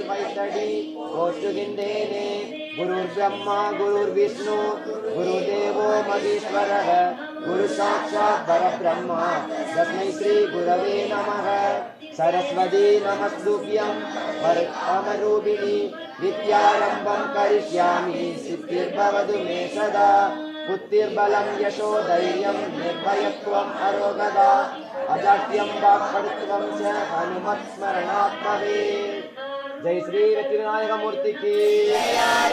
வைத்தடி போற்றுகின்றேனே. குருர் பிரம்மா குருர் விஷ்ணு குருதேவோ மகேஸ்வரः குரு சாட்சாத் பரபிரம்மா தஸ்மை ஸ்ரீ குரவே நமः. சரஸ்வதி நமஸ்துभ्यं பரமரூபிணி வித்யாரம்பம் கரிஷ்யாமி சித்திர்பவது மே சதா. புத்திர்பலம் யசோ தைரியம் நிர்பயத்வம் அரோகதா அஜாட்யம் வாக்படுத்வம் ச ஹனுமத் ஸ்மரணாத் பவேத். ஜெய் ஸ்ரீ வெற்றி விநாயக மூர்த்திக்கு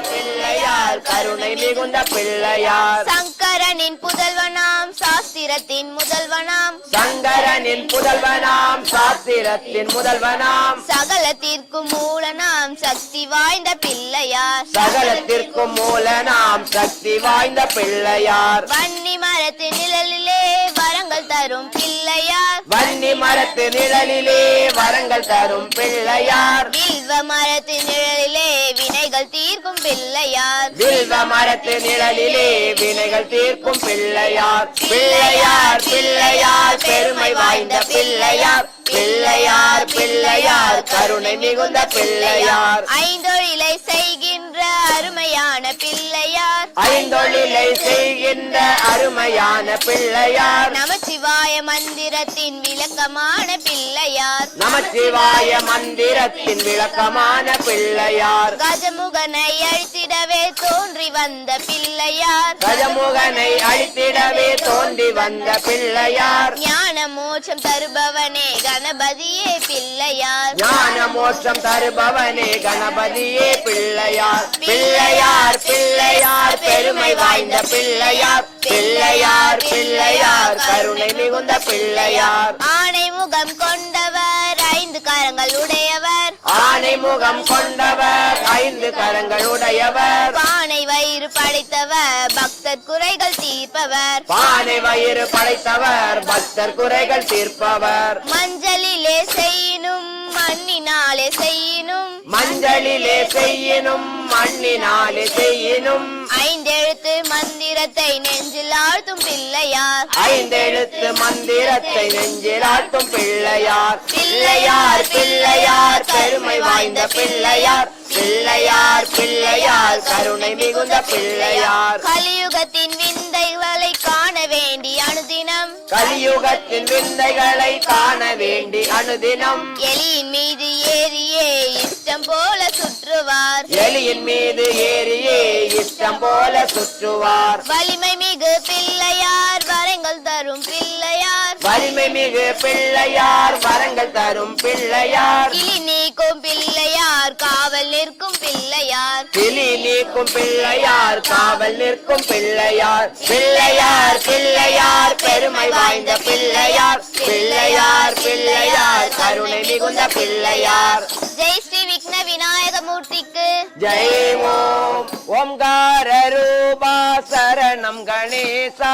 பிள்ளையார் கருணை மிகுந்த பிள்ளையார். சங்கரனின் புதல்வனாம் சாஸ்திரத்தின் முதல்வனாம் சங்கரனின் புதல்வனாம் சாஸ்திரத்தின் முதல்வனாம் சகலத்திற்கும் மூலனாம் சக்தி வாய்ந்த பிள்ளையார். சகலத்திற்கும் மூலனாம் சக்தி வாய்ந்த பிள்ளையார். வன்னி மரத்து நிழலிலே வரங்கள் தரும் பிள்ளையார். வன்னி மரத்து நிழலிலே வரங்கள் தரும் பிள்ளையார். வில்வ மரத்து நிழலிலே வினைகள் தீர்க்கும் பிள்ளையார். வில்வ மரத்து நிழலிலே வினைகள் தீர்க்கும் பிள்ளையார். பிள்ளையார் பிள்ளையார் பெருமை வாய்ந்த பிள்ளையார். பிள்ளையார் பிள்ளையார் கருணை மிகுந்த பிள்ளையார். ஐந்தொழிலை செய்கின்ற அருமையான பிள்ளையார். ஐந்தொழிலை செய்கின்ற அருமையான பிள்ளையார். நமச்சிவாய மந்திரத்தின் விளக்கமான பிள்ளையார். நமச்சிவாய மந்திரத்தின் விளக்கமான பிள்ளையார். கஜமுகனை அழித்திடவே தோன்றி வந்த பிள்ளையார். கஜமுகனை அழித்திடவே தோன்றி வந்த பிள்ளையார். ஞான மோட்சம் தருபவனே கணபதியே பிள்ளையார். ஞான மோட்சம் தருபவனே கணபதியே பிள்ளையார். பிள்ளையார் பிள்ளையார் பெருமை வாய்ந்த பிள்ளையார். பிள்ளையார் பிள்ளையார் கருணை மிகுந்த பிள்ளையார். ஆணை முகம் கொண்டவர் ஐந்து கரங்கள் உடையவர். ஆணை முகம் கொண்டவர் ஐந்து கரங்கள் உடையவர். பானை வயிறு படைத்தவர் பக்தர் குறைகள் தீர்ப்பவர். பானை வயிறு படைத்தவர் பக்தர் குறைகள் தீர்ப்பவர். மஞ்சளிலே செய்யினும் மண்ணினாலே செய்யினும் மஞ்சளிலே செய்யினும் மண்ணினாலே செய்யினும் ஐந்தெழுத்து மந்திரத்தை நெஞ்சில் ஆழ்த்தும் பிள்ளையார். ஐந்தெழுத்து மந்திரத்தை நெஞ்சில் ஆட்டும் பிள்ளையார். பிள்ளையார் பிள்ளையார் பெருமை வாய்ந்த பிள்ளையார். பிள்ளையார் பிள்ளையார் கருணை மிகுந்த பிள்ளையார். கலியுகத்தின் விந்தைகளை காண வேண்டி அனுதினம். கலியுகத்தின் விந்தைகளை காண வேண்டி அனுதினம். எலியின் மீது ஏறியே இஷ்டம் போல சுற்றுவார். எலியின் மீது ஏறியே இஷ்டம் போல சுற்றுவார். வலிமை மிகு பிள்ளையார் வரங்கள் தரும் பிள்ளையார். வலிமை மிகு பிள்ளையார் வரங்கள் தரும் பிள்ளையார். கிளி நீக்கும் பிள்ளையார் காவல் நிற்கும் பிள்ளையார். கிளி நீக்கும் பிள்ளையார் காவல் நிற்கும் பிள்ளையார். பிள்ளையார் பிள்ளையார் பெருமை வாய்ந்த பிள்ளையார். பிள்ளையார் பிள்ளையார் கருணை மிகுந்த பிள்ளையார். ஜெய் ஸ்ரீ விக்ன விநாயக மூர்த்திக்கு ஜெய் ஓம். ஓம்கார ரூபா சரணம் கணேசா.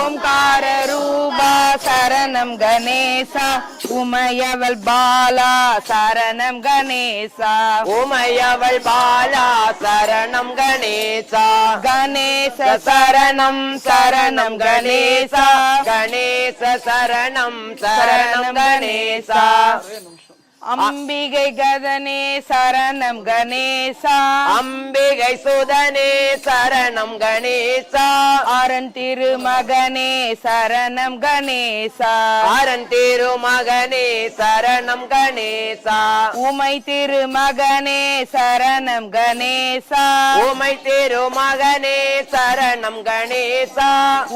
ஓம்கார ரூபா சரணம் கணேசா. உமையவள் பாலா சரணம் கணேசா. உமையவள் பாலா சரணம் கணேசா. கணேச சரணம் சரணம் கணேசா. கணேச சரணம் சரணம் கணேசா. அம்பிகை கதனே சரணம் கணேசா. அம்பிகை சுதனே சரணம் கணேசா. அரண் திருமகனே சரணம் கணேசா. அரண் திருமகனே சரணம் கணேசா. உமை திருமகனே சரணம் கணேசா. உமை திருமகனே சரணம் கணேசா.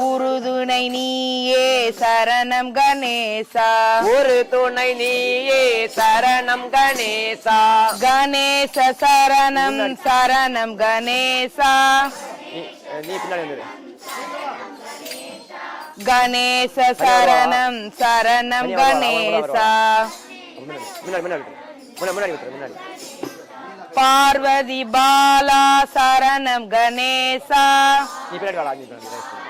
உறுதுணை நீயே சரணம் கணேசா. ஒரு துணை நீயே சரணம் கணேசா. கணேச சரணம் சரணம் கணேசா. நீ பின்னாடி கணேச சரணம் சரணம் கணேசா. முன்னாடி பார்வதி பாலா சரணம் கணேசா. நீ பின்னாடி வாடா. நீ பின்னாடி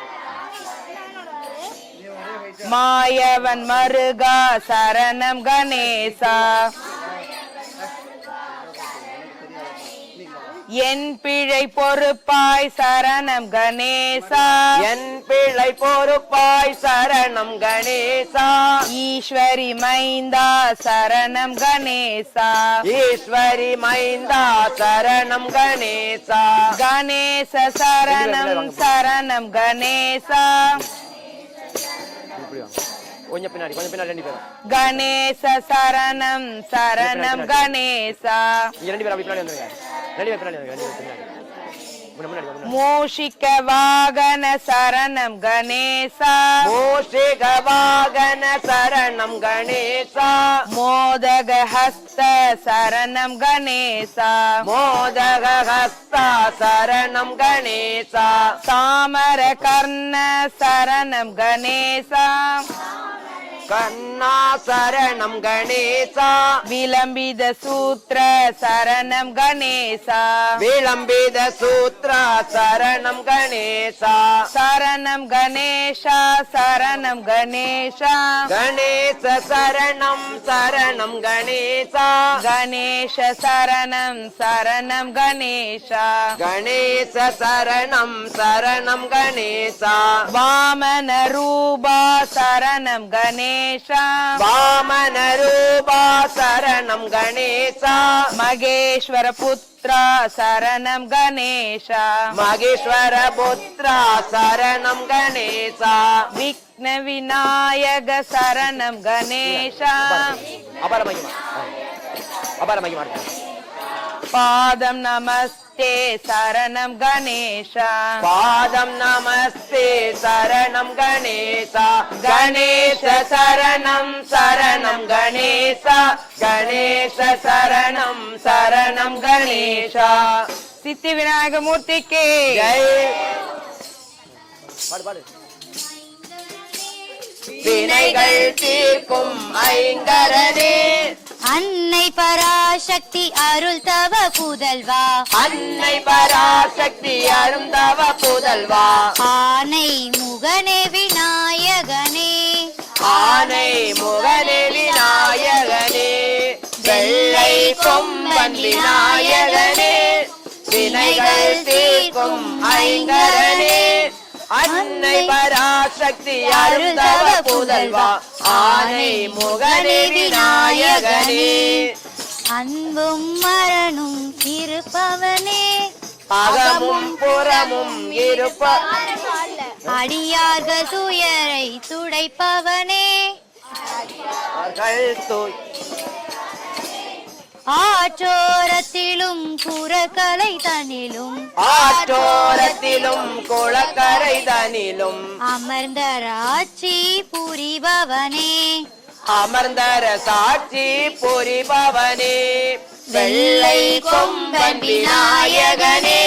மாயவன் மருகா சரணம் கணேசா. என் பிழை பொறுப்பாய் சரணம் கணேசா என் பிள்ளை பொறுப்பாய் சரணம் கணேசா ஈஸ்வரி மைந்தா சரணம் கணேசா ஈஸ்வரி மைந்தா சரணம் கணேசா கணேச சரணம் சரணம் கணேசா கொஞ்சம் பின்னாடி ரெண்டு பேரும் கணேச சரணம் சரணம் கணேசா நீங்க ரெண்டு பேரும் அப்படி பின்னாடி வந்துருங்க ரெண்டு பேர் பின்னாடி வந்துருங்க ரெண்டு பேர் பின்னாடி மூஷிக வாகன சரணம் கணேசா மூஷிக வாகன சரணம் கணேசா மோதக ஹஸ்த சரணம் கணேசா மோதக ஹஸ்தா சரணம் கணேசா தாமர கர்ண சரணம் கணேசா கண்ணா சரணம் கணேசா விளம்பித சூத்திர சரணம் கணேசா விளம்பித சூத்ரா சரணம் கணேசா சரணம் கணேஷா சரணம் கணேஷா கணேச சரணம் சரணம் கணேசா கணேஷ சரணம் சரணம் கணேஷா கணேச சரணம் சரணம் கணேசா வாமன ரூபா சரணம் கணேஷா வாமன ரூபா சரணம் கணேசா மகேஸ்வர புத்ரா சரணம் கணேஷா மகேஸ்வர புத்ரா சரணம் கணேசா விக்ன விநாயக சரணம் கணேஷா அபார மகிமா பாதம் நமஸ்தே சரணம் கணேஷா பாதம் நமஸ்தே சரணம் கணேசா கணேச சரணம் சரணம் கணேசா கணேச சரணம் சரணம் கணேசா சித்தி விநாயக மூர்த்திக்கு ஜெய் பாடு வினைகள் தீர்க்கும் ஐங்கரனே அன்னை பராசக்தி அருள் தவ புதல்வா அன்னை பராசக்தி அருந்தவ புதல்வா ஆனை முகனே விநாயகனே ஆனை முகனே விநாயகனே வெள்ளை கொம்பன் விநாயகனே வினைகள் தீர்க்கும் ஐங்கரனே அன்னை பராசக்தி அருந்தவ புதல்வா ஆனை முகனே விநாயகனே அன்பும் மரணும் இருப்பவனே அகமும் புறமும் இருப்ப அடியார்கள் துயரை துடைப்பவனே ஆற்றோரத்திலும் புறக்கலை தனிலும் ஆற்றோரத்திலும் குளக்கரை தனிலும் அமர்ந்த ராட்சி புரிபவனே அமர்ந்தர சாட்சி புரிபவனே வெள்ளை கொம்பன் விநாயகனே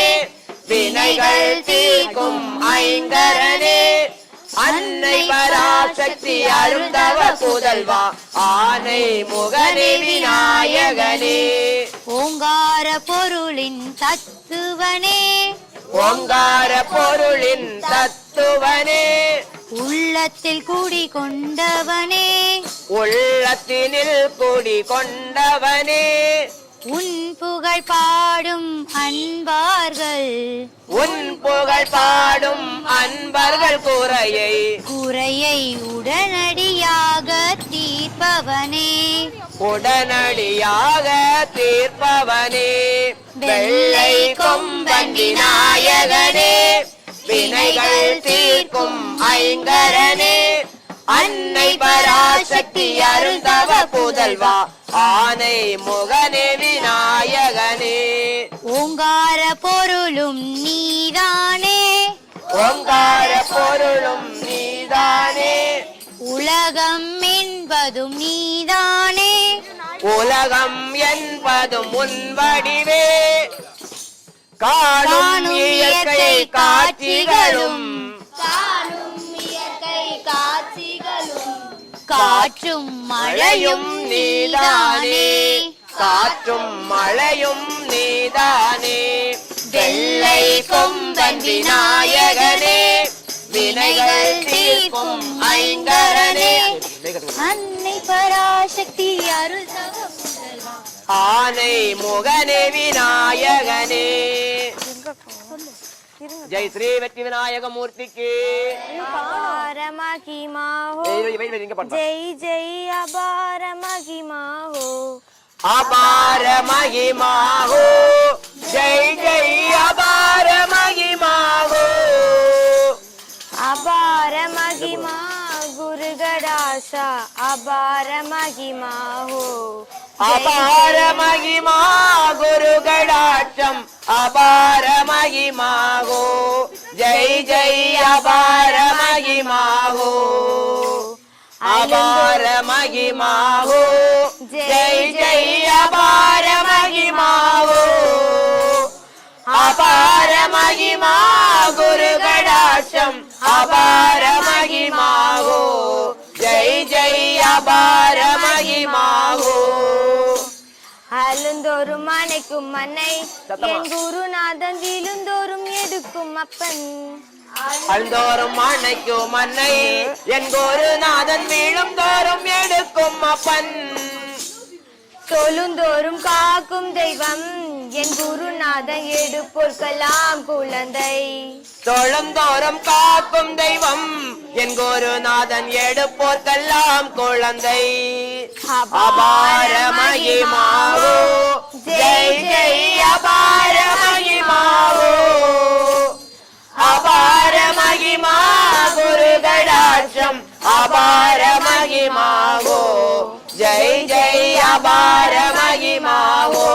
வினைகள் தீர்க்கும் ஐங்கரனே அன்னை பராசக்தி அருந்தவ புதல்வா ஆனை முகனே விநாயகனே ஓங்கார பொருளின் தத்துவனே ஓங்கார பொருளின் தத்துவனே உள்ளத்தில் குடி கொண்டவனே உள்ளத்தினில் குடி கொண்டவனே உன் புகழ் பாடும் அன்பார்கள் உன் புகழ் பாடும் அன்பர்கள் குறையை உடனடியாக தீர்ப்பவனே உடனடியாக தீர்ப்பவனே வெள்ளை கொம்பன் விநாயகனே வினைகள் தீர்க்கும் ஐங்கரனே அன்னை பராசக்தி அருந்தவ புதல்வா ஆனை முகனே விநாயகனே ஓங்கார பொருளும் நீதானே ஓங்கார பொருளும் நீதானே உலகம் என்பதும் நீதானே உலகம் என்பதும் உன் வடிவே காணும் இயற்கை காட்சிகளும் காற்றும் மழையும் நீதானே காற்றும் மழையும் நீதானே வெள்ளை கொம்பன் விநாயகனே வினைகள் தீர்க்கும் ஐங்கரனே அன்னை பராசக்தி அருள் தவ புதல்வா ஆனை முகனே விநாயகனே. ஜெய் ஸ்ரீ வெற்றி விநாயக மூர்த்திக்கு. அபார மகிமா ஹோ ஜெய் ஜெய் அபார மகிமா ஹோ. அபார மகிமா ஹோ ஜெய் ஜெய் அபார மகிமா ஹோ. அபார மகிமா குரு கடாஷா அபார மகிமா ஹோ. அபார மகிமா குரு கடாட்சம் அபார மகிமா ஹோ. ஜெய் ஜெய் அபார மகிமா ஹோ. அபார மகிமா ஹோ ஜெய் ஜெய் அபார மகிமா ஹோ. அபார மகிமா குரு கடாட்சம் அபார மகிமா ஹோ. ஜெய் ஜெய் அபார மகிமா ஹோ. அழுந்தோறும் அணைக்கும் மன்னை என் குருநாதன் விழுந்தோறும் எடுக்கும் அப்பன். அழுந்தோறும் அணைக்கும் மன்னை என் குருநாதன் வீழும் தோறும் எடுக்கும் அப்பன். தொழுந்தோறும் காக்கும் தெய்வம் என் குருநாதன் எடுப்போர்க்கெல்லாம் குழந்தை. தொழுந்தோறும் காக்கும் தெய்வம் என் குருநாதன் எடுப்போர்க்கெல்லாம் குழந்தை. அபார மகிமாவோ ஜெய் ஜெய் அபார மகிமாவோ. அபார மகிமா குரு கடாட்சம் அபார மகிமாவோ. ஜெய் ஜெய் அபார மகிமாவோ.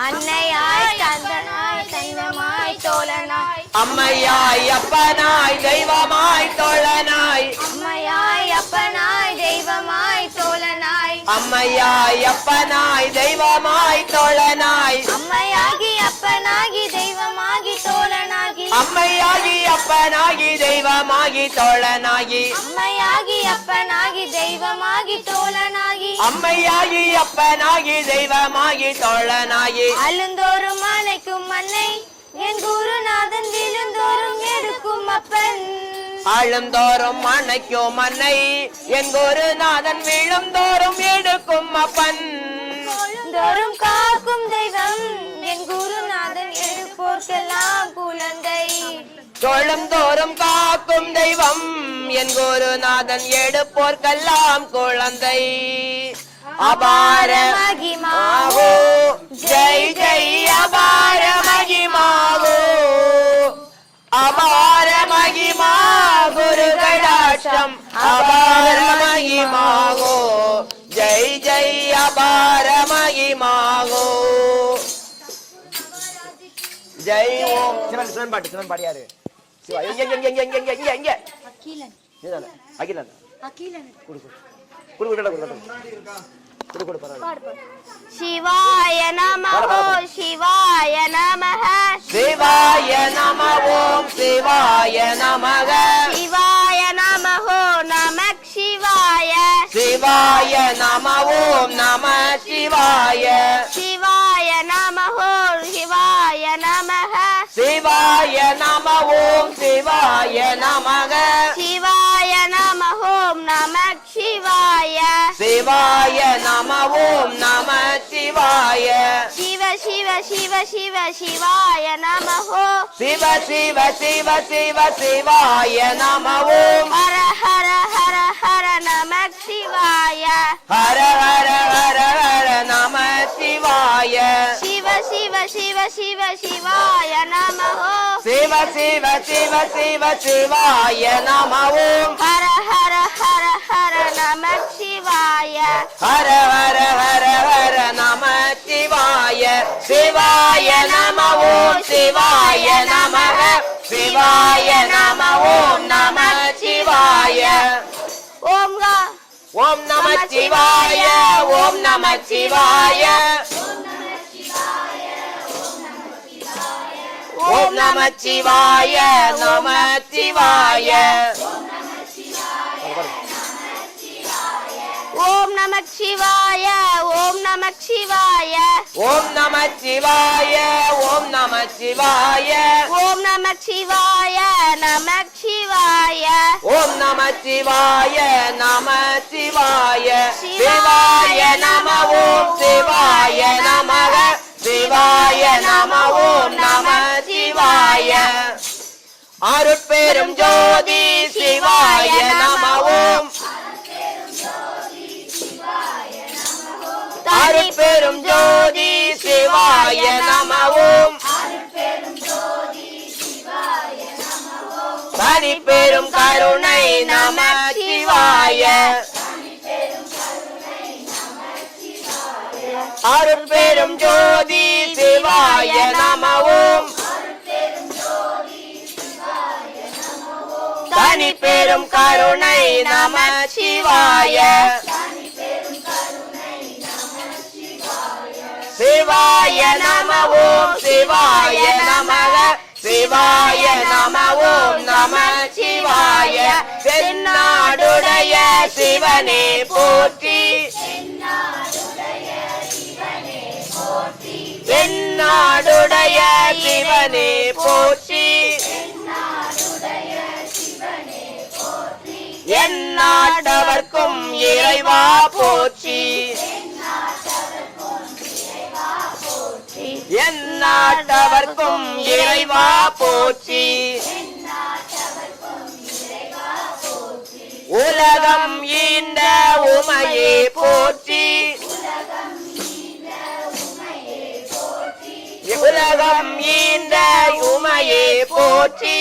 அன்னையாய் தந்தனாய் தங்கமாய் தோழனாய் அம்மையாய் அப்பனாய் தெய்வமாய் தோழனாய். அம்மையாய் அப்பனாய் தெய்வமாய் தோழனாய் அம்மையாய் அப்பனாய் தெய்வமாய் தோழனாய். அம்மையாகி அப்பனாகி தெய்வமாகி தோழனாகி அம்மையாகி அப்பனாகி தெய்வமாகி தோழனாகி. அம்மையாகி அப்பனாகி தெய்வமாகி தோழனாகி அம்மையாகி அப்பனாகி தெய்வமாகி தோழனாகி. அழுந்தோறும் அணைக்கும் மன்னை என் குருநாதன் விழுந்தோறும் எடுக்கும் அப்பன். ஆழுந்தோறும் அணைக்கும் மன்னை என் குருநாதன் வீழும் தோறும் எடுக்கும் அப்பன். தோறும் காக்கும் தெய்வம் என் குருநாதன் எடுப்போர்க்கெல்லாம் குழந்தை. தொழும் தோறும் காக்கும் தெய்வம் என் குருநாதன் எடுப்போர்க்கெல்லாம் குழந்தை. அபார மகிமாவோ ஜெய் ஜெய் அபார மகிமாவோ. அபார மகிமா குரு கடாட்சம் அபார மகிமாவோ. ஜெய் ஜெய் அபார மகிமாவோ. ஜெய் ஓம் சிவன் சிவன் பாட்டு சிவன் பாடியாரு. சிவா எங்க எங்க எங்க எங்க எங்க எங்க எங்க அகிலன் இதுதானே அகிலன் அகிலன் குடு குடு குடு குடு குடு குடு பரவாயில்லை. சிவாய நமஹ சிவாய நமஹ சிவாய நம ஓம் சிவாய நமக. சிவாய நமஹ நமக் சிவாய சிவாய நம ஓம் நம சிவாய. சிவாய நமஹ சிவாய நமஹ சிவாய நம ஓம் சிவாய நமக. சிவாய நமஹ நமக் சிவாய சிவாய நம ஓம் நம சிவாய. சிவ சிவ சிவ சிவ சிவாய நமஹ சிவ சிவ சிவ சிவ சிவாய நம ஓம். ஹர ஹர ஹர ஹர நமக் சிவாய ஹர ஹர ஹர ஹர நம சிவாய. சிவ சிவ சிவ சிவ சிவாய நமஹ சிவ சிவ சிவ சிவ சிவாய நம ஓம். ஹர ஹர ஹர ஹர நமக் சிவாய ஹர ஹர ஹர ஹர நம சிவாய. சிவாய நம ஓம் சிவாய நமக. சிவாய நம ஓம் நம சிவாய. ஓம் ஓம் நம சிவாய ஓம் நம சிவாய. ஓம் நம சிவாய நம சிவாய. ஓம் நமக் சிவாய ஓம் நமக் சிவாய ஓம் நம சிவாய ஓம் நம சிவாய ஓம் நமக் சிவாய நமக் சிவாய ஓம் நம சிவாய நம சிவாய சிவாய நம ஓம் சிவாய நமக சிவாய நம ஓம் நம சிவாய அருட்பெரும் ஜோதி சிவாய நம ஓம் அருட்பெரும் ஜோதி சிவாய நம ஓம் தனிப்பெரும் கருணை நம சிவாய அருட்பெரும் ஜோதி சிவாய நம ஓம் தனிப்பெரும் கருணை நம சிவாய சிவாய நம ஓம் சிவாய நமக சிவாய நம ஓம் நம சிவாய தென்னாடுடைய சிவனே போற்றி தென்னாடுடைய சிவனே போற்றி எந்நாட்டவர்க்கும் இறைவா போற்றி எந்நாட்டவர்க்கும் இறைவா போற்றி உலகம் ஈந்த உமையே போற்றி உலகம் ஈந்த உமையே போற்றி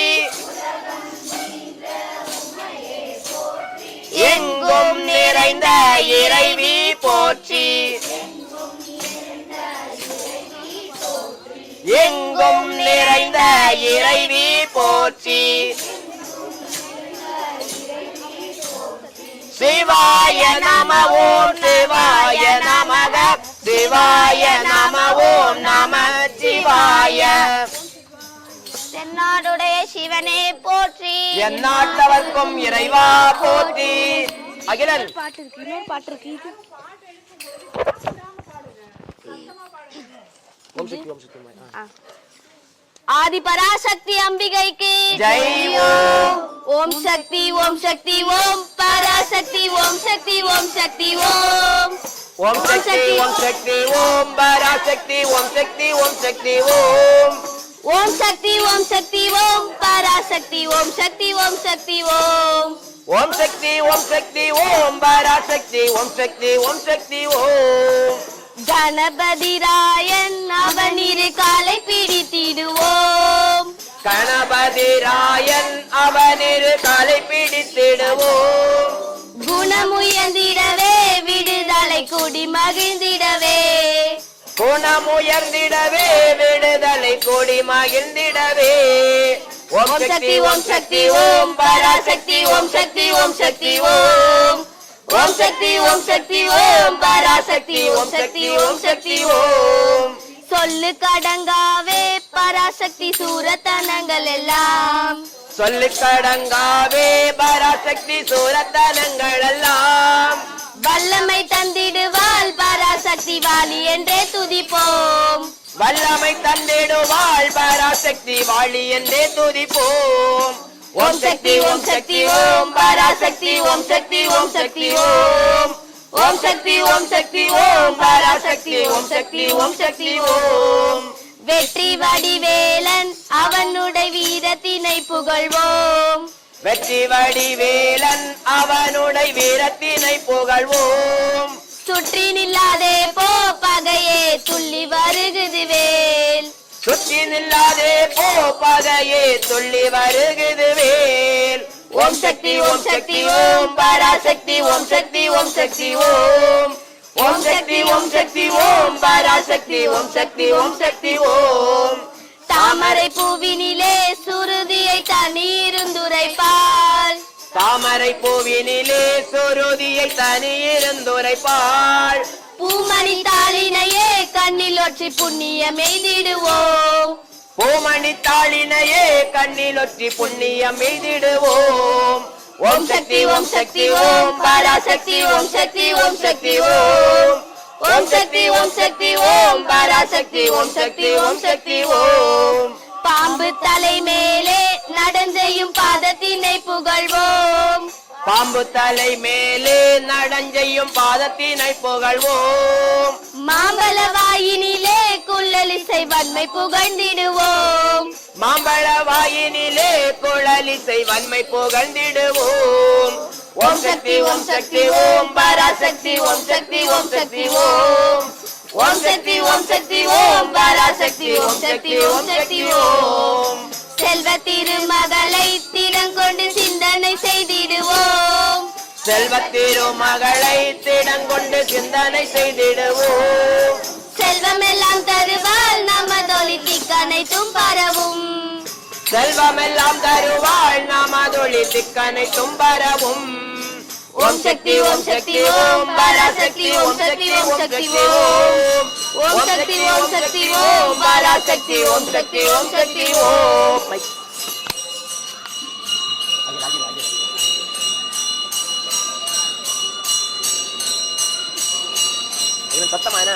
எங்கும் நிறைந்த இறைவி போற்றி எங்கும் நிறைந்த இறைவி போற்றி சிவாய நம ஓம் சிவாய நமக சிவாய நம ஓம் நம சிவாய தென்னாடுடைய சிவனே போற்றி எந்நாட்டவர்க்கும் இறைவா போற்றி அகிலன் பாட்டு இருக்கு இன்னொரு பாட்டு இருக்கு இது ஓம் சக்தி ஓம் சக்தி ஆதி பராசக்தி அம்பிகைக்கு ஜெய் ஓம் ஓம் சக்தி ஓம் சக்தி ஓம் பராசக்தி ஓம் சக்தி ஓம் சக்தி ஓம் ஓம் சக்தி ஓம் சக்தி ஓம் பராசக்தி ஓம் சக்தி ஓம் சக்தி ஓம் ஓம் சக்தி ஓம் சக்தி ஓம் பராசக்தி ஓம் சக்தி ஓம் சக்தி ஓம் ஓம் சக்தி ஓம் சக்தி ஓம் பராசக்தி ஓம் சக்தி ஓம் சக்தி ஓம் கணபதி ராயன் அவனிரு காலை பிடித்திடுவோம் கணபதி ராயன் அவனிரு காலை பிடித்திடுவோம் குணமுயர்ந்திடவே விடுதலை கூடி மகிழ்ந்திடவே குணமுயர்ந்திடவே விடுதலை கொடி மகிழ்ந்திடவே ஓம் சக்தி ஓம் சக்தி ஓம் பராசக்தி ஓம் சக்தி ஓம் சக்தி ஓம் ஓம் சக்தி ஓம் சக்தி ஓம் பராசக்தி ஓம் சக்தி ஓம் சக்தி ஓம் சொல்லு கடங்காவே பராசக்தி சூரத்தனங்கள் எல்லாம் சொல்லு கடங்காவே பராசக்தி சூரத்தனங்கள் எல்லாம் வல்லமை தந்திடுவாள் பராசக்தி வாலி என்றே துதிப்போம் வல்லமை தந்திடுவாள் பராசக்தி வாழி என்றே துதிப்போம் ஓம் சக்தி ஓம் சக்தி ஓம் பராசக்தி ஓம் சக்தி ஓம் சக்தி ஓம் ஓம் சக்தி ஓம் சக்தி ஓம் பராசக்தி ஓம் சக்தி ஓம் சக்தி ஓம் வெற்றி வடிவேலன் அவனுடைய வீரத்தினை புகழ்வோம் வெற்றி வடிவேலன் அவனுடைய வீரத்தினை புகழ்வோம் சுற்றி நில்லாதே போ பகையே துள்ளி வருகுது வேல் சுற்றி நில்லாதே போ பகையே துள்ளி வருகுது வேல் ஓம் சக்தி ஓம் சக்தி ஓம் பராசக்தி ஓம் சக்தி ஓம் சக்தி ஓம் ஓம் சக்தி ஓம் சக்தி ஓம் பராசக்தி ஓம் சக்தி ஓம் சக்தி ஓம் தாமரை பூவினிலே சுருதியை தண்ணீருந்துரைப்பால் தாமரை பூவினிலே சுருதியை தனியிருந்துரைப்பாள் பூமணி தாளினையே கண்ணில் ஒற்றி புண்ணியம் எய்திடுவோம் பூமணி தாளினையே கண்ணில் ஒற்றி புண்ணியம் எய்திடுவோம் ஓம் சக்தி ஓம் சக்தி ஓம் பராசக்தி ஓம் சக்தி ஓம் சக்தி ஓம் ஓம் சக்தி ஓம் சக்தி ஓம் பராசக்தி ஓம் சக்தி ஓம் சக்தி ஓம் பாம்பு தலை மேலே நடந்தையும் பாதத்தினை புகழ்வோம் பாம்பு தலை மேலே நடஞ்செய்யும் பாதத்தினை புகழ்வோம் மாம்பழ வாயினிலே குள்ளலிசை வன்மை புகழ்ந்திடுவோம் மாம்பழ வாயினிலே குழலிசை வன்மை புகழ்ந்திடுவோம் ஓம் சக்தி ஓம் சக்தி ஓம் பராசக்தி ஓம் சக்தி ஓம் சக்தி ஓம் ஓம் சக்தி ஓம் சக்தி ஓம் பராசக்தி ஓம் சக்தி ஓம் சக்தி ஓம் செல்வ திருமகளை திறங்கொண்டு சிந்தனை செய்திடுவோம் செல்வ திருமகளை திடங்கொண்டு சிந்தனை செய்திடுவோம் செல்வமெல்லாம் தருவாள் நமதொலி திக்கனைத்தும் பரவும் செல்வமெல்லாம் தருவாள் நமதொளி திக்கனைத்தும் பரவும் ஓம் சக்தி ஓம் சக்தி ஓம் பராசக்தி ஓம் சக்தி ஓம் சக்தி ஓம் ஓம் சக்தி ஓம் சக்தி ஓம் பராசக்தி ஓம் சக்தி ஓம் சக்தி ஓம் சத்தமான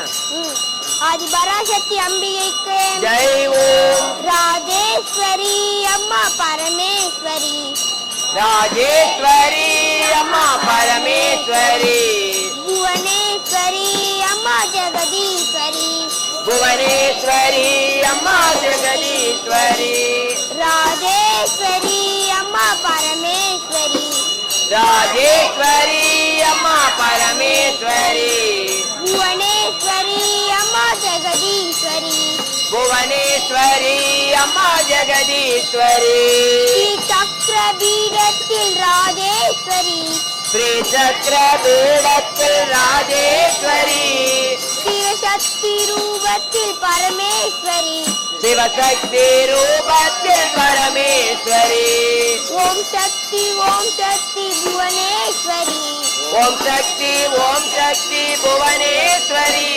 ஆதி பராசக்தி அம்பிகைக்கு ஜெய் ஓம் ராஜேஸ்வரி அம்மா பரமேஸ்வரி ராஜேஸ்வரி அம்மா பரமேஸ்வரி புவனேஸ்வரி அம்மா ஜெகதீஸ்வரி புவனேஸ்வரி அம்மா ஜெகதீஸ்வரி ராஜேஸ்வரி அம்மா பரமேஸ்வரி ராஜேஸ்வரி அம்மா பரமேஸ்வரி புவனேஸ்வரி அம்மா ஜெகதீஸ்வரி புவனேஸ்வரி அம்மா ஜெகதீஸ்வரி ஸ்ரீ சக்கர பீடத்தில் ராஜேஸ்வரி ஸ்ரீ சக்கர பீடத்தில் ராஜேஸ்வரி சிவசக்தி ரூபத்தில் பரமேஸ்வரி சிவசக்தி ரூபத்தில் பரமேஸ்வரி ஓம் சக்தி புவனேஸ்வரி ஓம் சக்தி புவனேஸ்வரி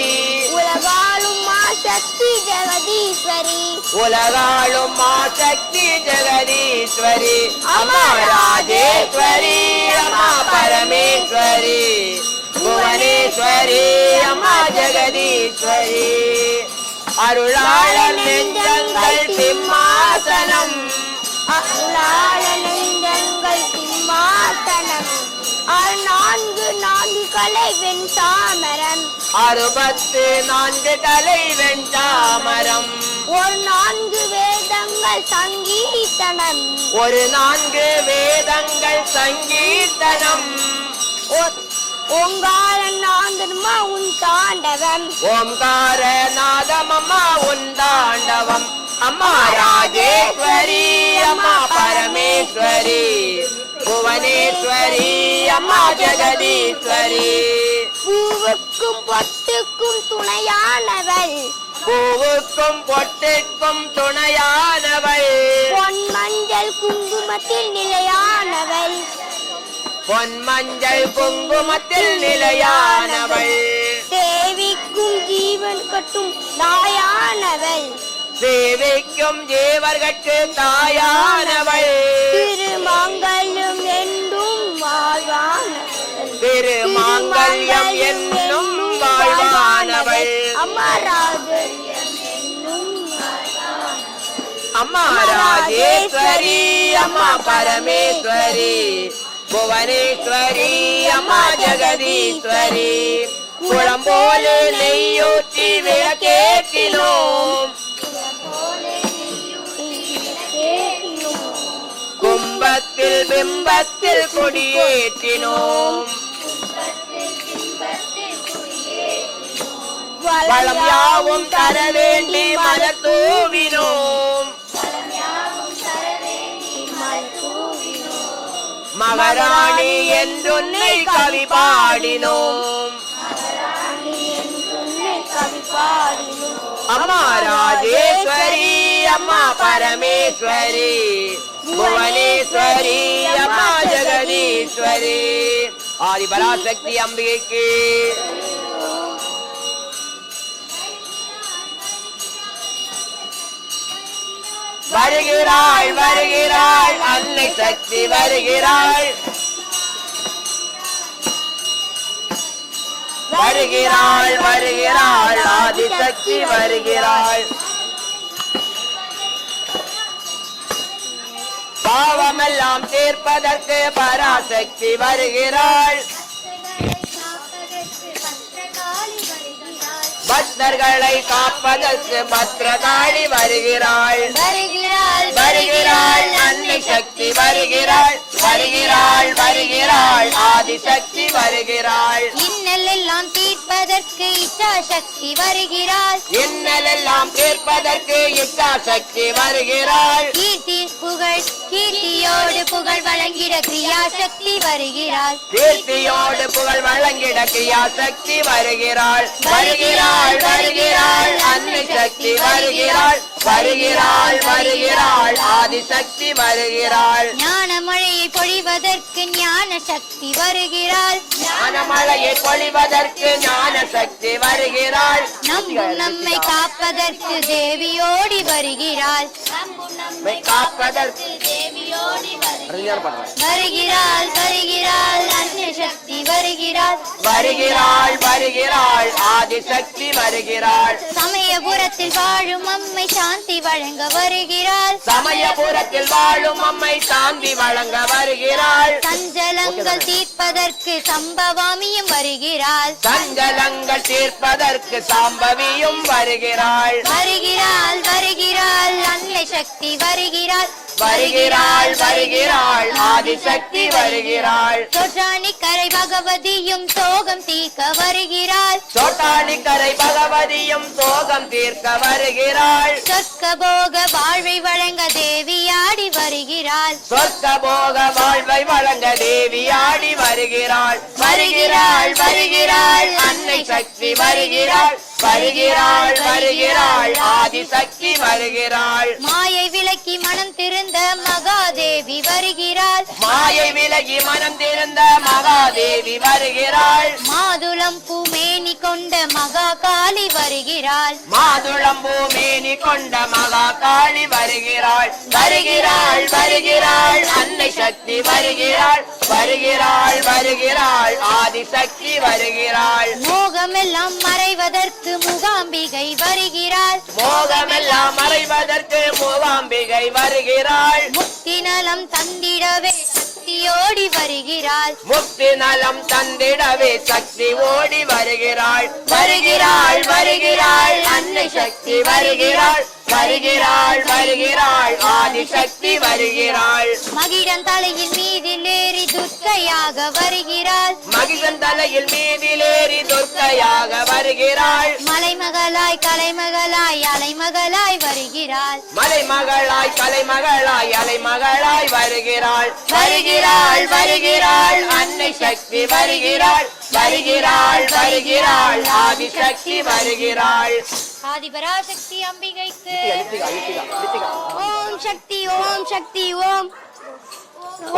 உலகாளும் மா சக்தி ஜெகதீஸ்வரி உலகாளும் மா சக்தி ஜெகதீஸ்வரி அம்மா ராஜேஸ்வரி அம்மா பரமேஸ்வரி புவனேஸ்வரி அம்மா ஜெகதீஸ்வரி அருளாள நெஞ்சங்கள் சிம்மாசனம் அருளாள நெஞ்சங்கள் சிம்மாசனம் நான்கு கலை வெண்தாமரம் 64 கலை வெண்தாமரம் ஒரு 4 வேதங்கள் சங்கீர்த்தனம் ஒரு 4 வேதங்கள் சங்கீர்த்தனம் ஓங்கார நாதமம்மா உன் தாண்டவம் ஓம்கார நாதமம்மா உன் தாண்டவம் அம்மா ராஜேஸ்வரி அம்மா பரமேஸ்வரி புவனேஸ்வரி அம்மா ஜெகதீஸ்வரி பூவுக்கும் பொட்டுக்கும் துணையானவள் பூவுக்கும் பொட்டுக்கும் துணையானவள் பொன் மஞ்சள் குங்குமத்தில் நிலையானவள் பொன் மஞ்சள் குங்குமத்தில் நிலையானவள் தேவிக்கும் ஜீவன் கட்டும் தாயானவள் சேவிக்கும் ஜீவர்கட்கு தாயானவள் திருமாங்கல்யம் என்றும் வாழ்வானவள் திருமாங்கல்யம் என்னும் வாழ்வானவள் அம்மா அம்மா ராஜேஸ்வரி அம்மா பரமேஸ்வரி புவனேஸ்வரி அம்மா ஜெகதீஸ்வரி குளம் போல நெய்யூற்றி விளக்கேற்றினோம் கும்பத்தில் பிம்பத்தில் கொடியேற்றினோம் வளம் யாவும் தர வேண்டி மலர் தூவினோம் மகாராணி என்றுன்னை கவி பாடினோம் அம்மா ராஜேஸ்வரி அம்மா பரமேஸ்வரி புவனேஸ்வரி அம்மா ஜெகதீஸ்வரி ஆதி பராசக்தி அம்பிகைக்கு வருகிறாள் வருகிறாள் அன்னை சக்தி வருகிறாள் வருகிறாள் வருகிறாள் ஆதிசக்தி வருகிறாள் பாவமெல்லாம் தீர்ப்பதற்கு பராசக்தி வருகிறாள் பக்தர்களை காப்பதற்கு பத்ரகாளி வருகிறாள் வருகிறாள் அன்னை சக்தி வருகிறாள் வருகிறாள் வருகிறாள் ஆதிசக்தி வருகிறாள் இன்னலெல்லாம் தீர்ப்பதற்கு இச்சா சக்தி வருகிறாள் இன்னலெல்லாம் தீர்ப்பதற்கு இச்சா சக்தி வருகிறாள் கீர்த்தி புகழ் கீர்த்தியோடு புகழ் வழங்கிட கிரியா சக்தி வருகிறாள் கீர்த்தியோடு புகழ் வழங்கிட கிரியா சக்தி வருகிறாள் வருகிறாள் வருகிறாள் அன்னை சக்தி வருகிறாள் வருகிறாள் வருகிறாள் ஆதிசக்தி வருகிறாள் ஞான மழையை பொழிவதற்கு ஞான சக்தி வருகிறாள் ஞானமழையை பொழிவதற்கு ஞான சக்தி வருகிறாள் நம்மை காப்பதற்கு தேவியோடி வருகிறாள் காப்பதற்கு வருகிறாள் வருகிறாள் அன்னை சக்தி வருகிறாள் வருகிறாள் வருகிறாள் ஆதிசக்தி வருகிறாள் சமயபுரத்தில் வாழும் அம்மை சாந்தி வழங்க வருகிறாள் சமயபுரத்தில் வாழும் அம்மை சாந்தி வழங்க வருகிறாள் சஞ்சலங்கள் தீர்ப்பதற்கு சம்பவாமியும் வருகிறாள் சஞ்சலங்கள் தீர்ப்பதற்கு சாம்பவியும் வருகிறாள் வருகிறாள் வருகிறாள் அன்னை சக்தி வருகிறாள் வருகிறாள் வருகிறாள் ஆதிசக்தி வருகிறாள் சொற்றாணி கரை பகவதியும் சோகம் தீர்க்க வருகிறாள் சோட்டாளிக்கரை பகவதியும் சோகம் தீர்க்க வருகிறாள் சொர்க்க போக வாழ்வை வழங்க தேவியாடி வருகிறாள் சொர்க்க போக வாழ்வை வழங்க தேவியாடி வருகிறாள் வருகிறாள் வருகிறாள் அன்னை சக்தி வருகிறாள் வருகிறாள் வருகிறாள் ஆதிசக்தி வருகிறாள் மாயை விலக்கி மனம் திருந்த மகாதேவி வருகிறாள் மாயை விலகி மனம் திருந்த மகாதேவி வருகிறாள் மாதுளம் பூமேனி கொண்ட மகா காளி வருகிறாள் மாதுளம்பூ மேனி கொண்ட மகா காளி வருகிறாள் வருகிறாள் வருகிறாள் அன்னை சக்தி வருகிறாள் வருகிறாள் வருகிறாள் ஆதிசக்தி வருகிறாள் மோகமெல்லாம் மறைவதற்கு முகாம்பிகை வருகிறாள் மோகமெல்லாம் மறைவதற்கு மூகாம்பிகை வருகிறாள் முக்தி நலம் தந்திடவே சக்தியோடி வருகிறாள் முக்தி நலம் தந்திடவே சக்தி ஓடி வருகிறாள் வருகிறாள் வருகிறாள் அன்னை சக்தி வருகிறாள் வருகிறாள் வருகிறாள் ஆதிசக்தி வருகிறாள் மகிழன் தலையின் மீதில் ஏறி துர்க்கையாக வருகிறாள் மகிழன் தலையில் மீதிலேறி துர்க்கையாக வருகிறாள் மலைமகளாய் கலைமகளாய் அலைமகளாய் வருகிறாள் மலைமகளாய் கலைமகளாய் அலைமகளாய் வருகிறாள் வருகிறாள் வருகிறாள் அன்னை சக்தி வருகிறாள் வருகிறாள் வருகிறாள் ஆதிசக்தி வருகிறாள் ஆதிபராசக்தி அம்பிகைக்கு ஓம் சக்தி ஓம் சக்தி ஓம்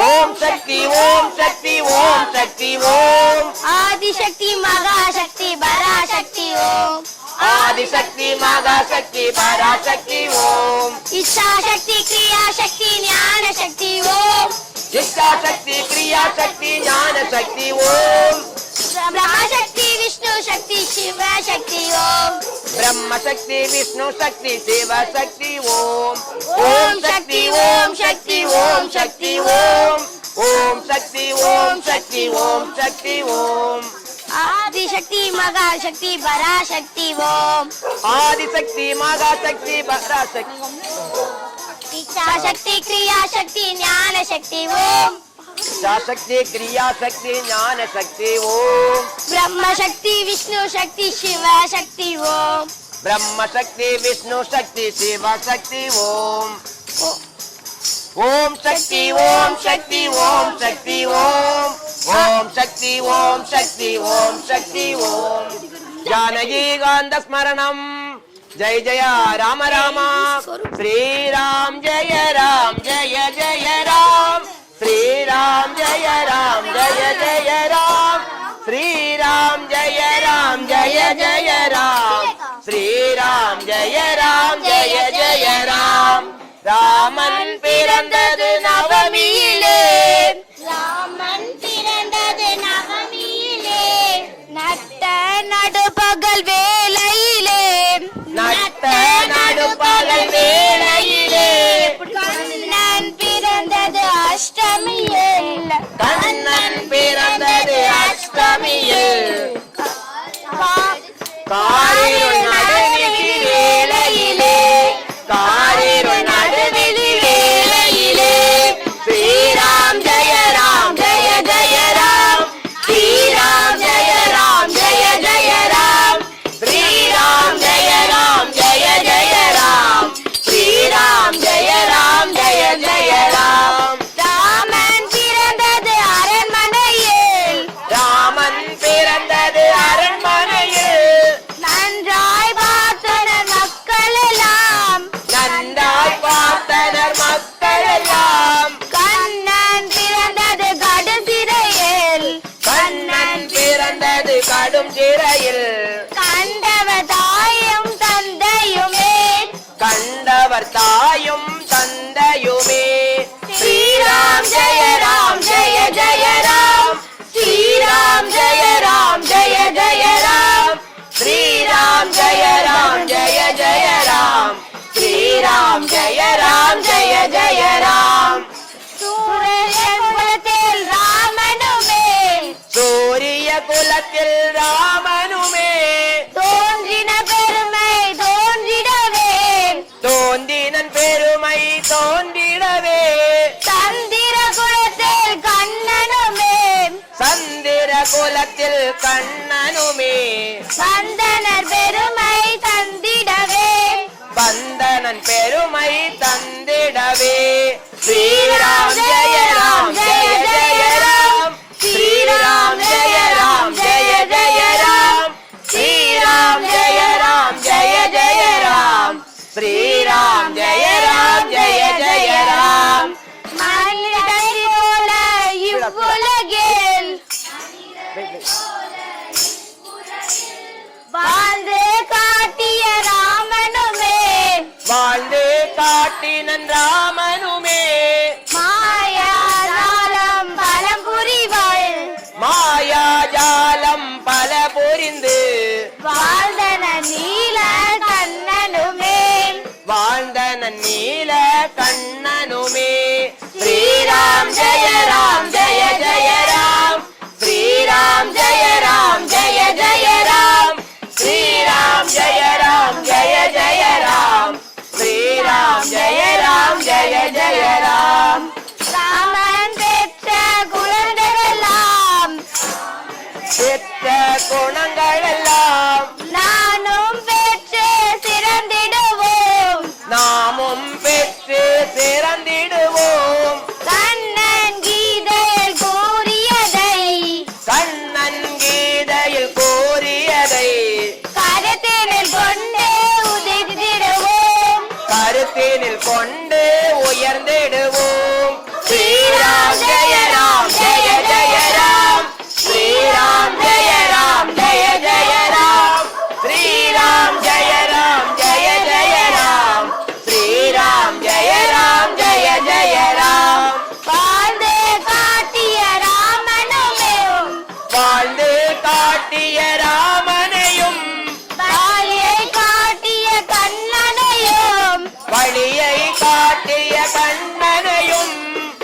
ஓம் சக்தி ஓம் சக்தி ஓம் சக்தி ஓம் ஆதிசக்தி மகாசக்தி பராசக்தி ஓம் ஆதிசக்தி மகாசக்தி பராசக்தி ஓம் இச்சாசக்தி கிரியாசக்தி ஞானசக்தி ஓம் இச்சாசக்தி கிரியாசக்தி ஞானசக்தி ஓம் பிரம்மசக்தி விஷ்ணு சக்தி சிவசக்தி ஓம் பிரம்மசக்தி விஷ்ணு சக்தி சிவசக்தி ஓம் ஓம் சக்தி ஓம் சக்தி ஓம் சக்தி ஓம் ஓம் சக்தி ஓம் சக்தி ஓம் சக்தி ஓம் ஆதிசக்தி மகாசக்தி பராசக்தி ஓம் ஆதிசக்தி மகாசக்தி பராசக்தி இச்சாசக்தி கிரியாசக்தி ஞானசக்தி ஓம் இச்சாசக்தி கிரியாசக்தி ஞானசக்தி ஓம் பிரம்மசக்தி விஷ்ணு சக்தி சிவசக்தி ஓம் பிரம்மசக்தி விஷ்ணு சக்தி சிவசக்தி ஓம் ஓம் சக்தி ஓம் சக்தி ஓம் சக்தி ஓம் ஓம் சக்தி ஓம் சக்தி ஓம் சக்தி ஓம் ஜானகி காந்த ஸ்மரணம் ஜெய ஜெய ராம ராம ஸ்ரீராம் ஜெய ராம் ஜெய ஜெய ராம் ஸ்ரீராம் ஜெய ராம் ஜெய ஜெய ராம் ஸ்ரீராம் ஜெய ராம் ஜெய ஜெய ராம் ஸ்ரீராம் ஜெய ராம் ஜெய ஜெய ராம் ராமன் பிறந்தது நவமியிலே ராமன் பிறந்தது நவமியிலே நட்ட நடுபகல் வேளையிலே நட்ட நடுப்பகல் வேளையிலே கண்ணன் பிறந்தது அஷ்டமியில் கண்ணன் பிறந்தது அஷ்டமியில் காரிருள் நடுவிதி வேளையிலே காரிருள் நடுவிதி வேளையிலே ஸ்ரீராம் ஜெய ராம் ஜெய ஜெய ராம் ஸ்ரீராம் ஜெய ராம் ஜெய ஜெய ராம் ஸ்ரீராம் ஜெய ராம் ஜெய ஜெய ராம் ஸ்ரீராம் ஜெய ராம் ஜெய ஜெய ராம் ராமன் பிறந்தது அரண்மனையில் ராமன் பிறந்தது அரண்மனையில் நன்றாய் பார்த்தனர் மக்கள் எல்லாம் நன்றாய் பார்த்தனர் மக்கள் எல்லாம் கண்ணன் பிறந்தது கடுசிறையில் கண்ணன் பிறந்தது கடும் சிறையில் கண்டவர் தாயும் தந்தையுமே கண்டவர் தாயும் தந்தையுமே ஸ்ரீராம் ஜெய ராம் ஜெய ஜெய ராம் ஸ்ரீராம் ஜெய ராம் ஜெய ஜெய ராம் ஸ்ரீராம் ஜெய ராம் ஜெய ஜெய ராம் ஸ்ரீராம் ஜெய ராம் ஜெய ஜெய ராம் சூரியன் குலத்தில் ராமனுமே சூரிய குலத்தில் ராமனுமே தோன்றின பெருமை தோன்றிடவே தோன்றினன் பெருமை தோன்றிடவே சந்திர குலத்தில் கண்ணனுமே சந்திர குலத்தில் கண்ணனுமே வந்தனர் பெருமை தந்திடவே பந்தனன் பெருமை தந்திடவே ஸ்ரீராம் ஜெய ராம் ஜெய ஜெய ராம் ஸ்ரீராம் ஜெய ராம் ஜெய ஜெய ராம் ஸ்ரீராம் ஜெய ராம் ஜெய ஜெய ராம் ஸ்ரீராம் ஜெய ராம் ஜெய ஜெய ராம் மனிதரை போல இவ்வுலகில் வாழ்ந்து காட்டிய ராமனுமே வாழ்ந்து காட்டினன் ராமனுமே மாயாஜாலம் பலம் புரிவள் மாயாஜாலம் பல புரிந்து வாழ்ந்தன நீல கண்ணனுமே வாழ்ந்தனன் நீல கண்ணனுமே ஸ்ரீராம் ஜெய ராம் ஜெய ஜெய ராம் ஸ்ரீராம் ஜெய ராம் ஜெய ஜெய ராம் ஸ்ரீராம் ஜெய ராம் ஜெய ஜெய ராம் ஸ்ரீராம் ஜெய ராம் ஜெய ஜெய ராம் ராமன் பெற்ற குழந்தைகளெல்லாம் பெற்ற குணங்களெல்லாம் நானும் பெற்று சிறந்திடுவோம் நாமும் பெற்று சிறந்திடுவோம் கண்ணன் கீதையில் கூறியதை கண்ணன் கீதையில் கூறியதை கருத்தினில் கொண்டு உதிர்த்திடுவோம் கருத்தினில் கொண்டு உயர்ந்திடுவோம் ஸ்ரீராம் ஜெய ராம் ஜெய ஜெய ராம் ஸ்ரீராம் ஜெய ராம் ஜெய ஜெய ராம் ஸ்ரீராம் ஜெய ராம் ஜெய ஜெய ராம் ஸ்ரீராம் ஜெய ராம் ஜெய ஜெய ராம் வாழ்ந்து காட்டிய ராமனுமே வாழ்ந்து காட்டிய ராமனையும் வழியை காட்டிய கண்ணனையும் வழியை காட்டிய கண்ணனையும்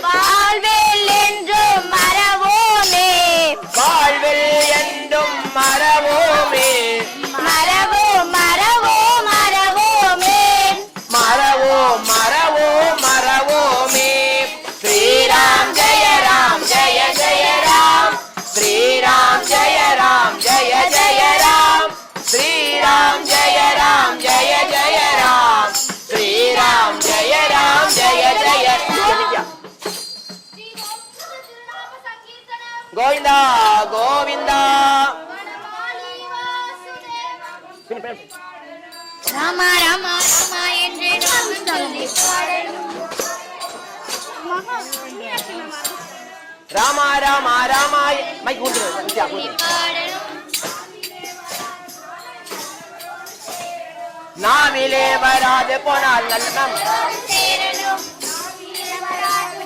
வாழ்வில் என்றும் மறவோமே வாழ்வில் என்றும் மறவோமே மறவோம் மறவோம் மறவோமே மறவோம் மறவோம் மறவோமே ஸ்ரீராம் ஜெய ராம் ஜெய ஜெய ராம் ஸ்ரீராம் ஜெய ராம் ஜெய ஜெய ராம் ஸ்ரீராம் ஜெய ராம் ஜெய ஜெய ராம் ஸ்ரீராம் ஜெய ராம் ஜெய ஜெய கோவிந்தா கோவிந்தா ராமா ராமா ராமா என்று நாமம் சொல்லி ராமா ராமா ராமா மைக் ஊத்துரு நித்யா ஊத்துரு நாவிலே வராது போனால் நல்லம்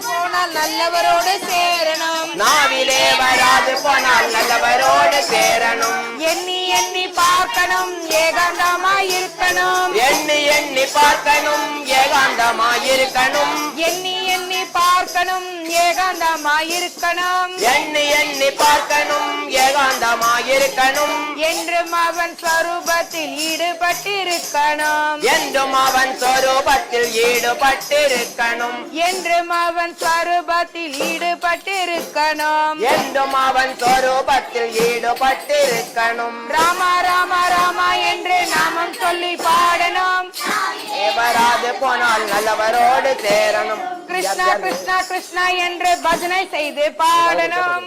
போனால் நல்லவரோடு சேரணும். நாவிலே வராது போனால் நல்லவரோடு சேரணும். எண்ணி எண்ணி பார்க்கணும் ஏகாந்தமாய் இருக்கணும். எண்ணி எண்ணி பார்க்கணும் ஏகாந்தமாய் இருக்கணும். எண்ணி எண்ணி பார்க்கணும் ஏகாந்தமாய் இருக்கணும். எண்ணி எண்ணி பார்க்கணும் ஏகாந்தமாய் இருக்கணும். என்றும் அவன் ஸ்வரூபத்தில் ஈடுபட்டிருக்கணும். என்றும் அவன் சொரூபத்தில் ஈடுபட்டிருக்கணும். என்றும் அவன் ஸ்வரூபத்தில் ஈடுபட்டிருக்கணும். என்றும் அவன் சொரூபத்தில் ஈடுபட்டிருக்கணும். ராமா ராமா ராமா என்று நாமம் சொல்லி பாடணும். வராது போனால் நல்லவரோடு சேரணும். கிருஷ்ணா கிருஷ்ணா கிருஷ்ணா என்று பஜனை செய்து பாடணும்.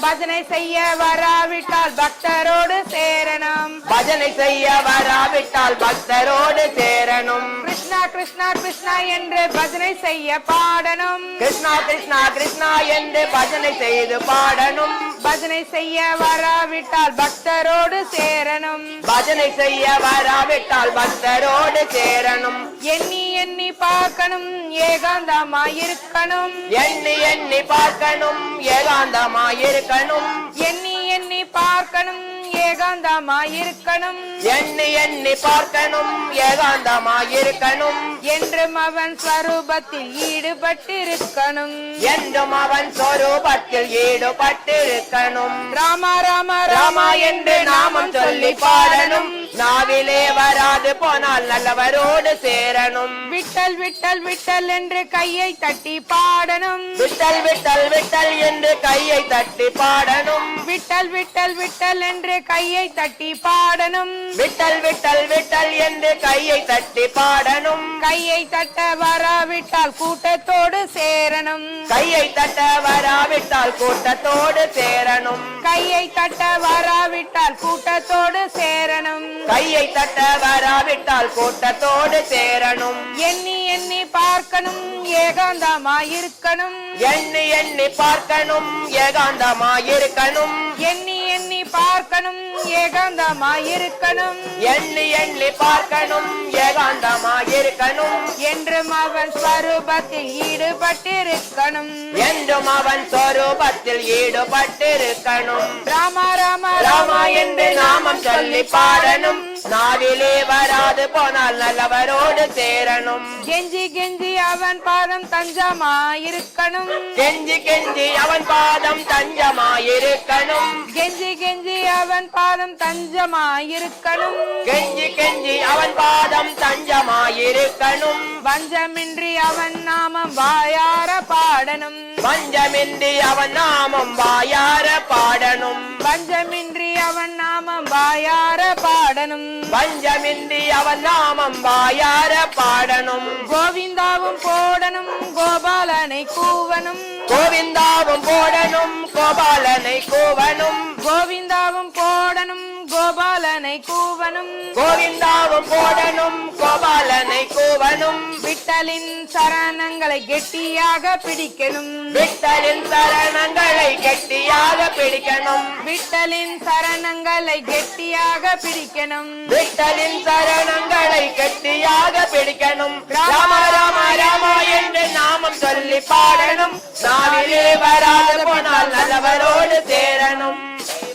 பஜனை செய்ய வராவிட்டால் பக்தரோடு சேரணும். பஜனை செய்ய வராவிட்டால் பக்தரோடு சேரணும். கிருஷ்ணா கிருஷ்ணா கிருஷ்ணா என்று பஜனை செய்ய பாடணும். கிருஷ்ணா கிருஷ்ணா கிருஷ்ணா என்று பஜனை செய்து பாடணும். பஜனை செய்ய வராவிட்டால் பக்தரோடு சேரணும். பஜனை செய்ய வராவிட்டால் பக்தரோடு சேரணும். எண்ணி எண்ணி பார்க்கணும் ஏகாந்தமாயிருக்கணும். எண்ணி எண்ணி பார்க்கணும் ஏகாந்தமாயிருக்கணும். எண்ணி எண்ணி பார்க்கணும் ஏகாந்தமாயிருக்கணும். எண்ணி எண்ணி பார்க்கணும் ஏகாந்தமாயிருக்கணும். என்றும் அவன் ஸ்வரூபத்தில் ஈடுபட்டிருக்கணும். என்றும் அவன் சொரூபத்தில் ஈடுபட்டிருக்கணும். ராமா ராமா ராமா என்று நாமம் சொல்லி பாடணும். நாவிலே வராது போனால் நல்லவரோடு சேரணும். விட்டல் விட்டல் விட்டல் என்று கையை தட்டி பாடணும். விட்டல் விட்டல் விட்டல் என்று கையை தட்டி பாடணும். விட்டல் விட்டல் விட்டல் என்று கையை தட்டி பாடணும். விட்டல் விட்டல் விட்டல் என்று கையை தட்டி பாடணும். கையை தட்ட வராவிட்டால் கூட்டத்தோடு சேரணும். கையை தட்ட வராவிட்டால் கூட்டத்தோடு சேரணும். கையை தட்ட வராவிட்டால் கூட்டத்தோடு சேரணும். கையை தட்ட வராவிட்டால் கூட்டத்தோடு சேரணும். எண்ணி எண்ணி பார்க்கணும் ஏகாந்தமாயிருக்கணும். எண்ணி எண்ணி பார்க்கணும் ஏகாந்தமாயிருக்கணும். எண்ணி எண்ணி பார்க்கணும் ஏகாந்தமாயிருக்கணும். எண்ணி எண்ணி பார்க்கணும் ஏகாந்தமாயிருக்கணும். என்றும் அவன் ஸ்வரூபத்தில் ஈடுபட்டிருக்கணும். என்றும் அவன் சொரூபத்தில் ஈடுபட்டிருக்கணும். ராமா ராமா ராமா என்று நாமம் சொல்லி பாடணும். நாவிலே வராது போனால் நல்லவரோடு சேரணும். கெஞ்சி கெஞ்சி அவன் பாதம் தஞ்சமாயிருக்கணும். கெஞ்சி கெஞ்சி அவன் பாதம் தஞ்சமாயிருக்கணும். கெஞ்சி கெஞ்சி அவன் பாதம் தஞ்சமாயிருக்கணும். கெஞ்சி கெஞ்சி அவன் பாதம் தஞ்சமாயிருக்கணும். வஞ்சமின்றி அவன் நாமம் வாயார பாடணும். வஞ்சமின்றி அவன் நாமம் வாயார பாடணும். வஞ்சமின்றி அவன் நாமம் வாயார பாடணும். வஞ்சமின்றி அவன் நாமம் வாயார பாடணும். கோவிந்தாவும் போடணும் கோபாலனை கூவனும். கோவிந்தாவும் போடணும் கோபாலனை கூவனும். கோவிந்தாவும் போடணும் கோபாலனை கூவனும். கோவிந்தாவும் போடணும் கோபாலனை கூவனும். விட்டலின் சரணங்களை கெட்டியாக பிடிக்கணும். விட்டலின் சரணங்களை கெட்டியாக பிடிக்கணும். விட்டலின் சரணங்களை கெட்டியாக பிடிக்கணும். விட்டலின் சரணங்களை கெட்டியாக பிடிக்கணும். ராம ராம ராமா என்று நாமம் சொல்லி பாடணும். நாவிலே வராது போனால் நல்லவரோடு சேரணும்.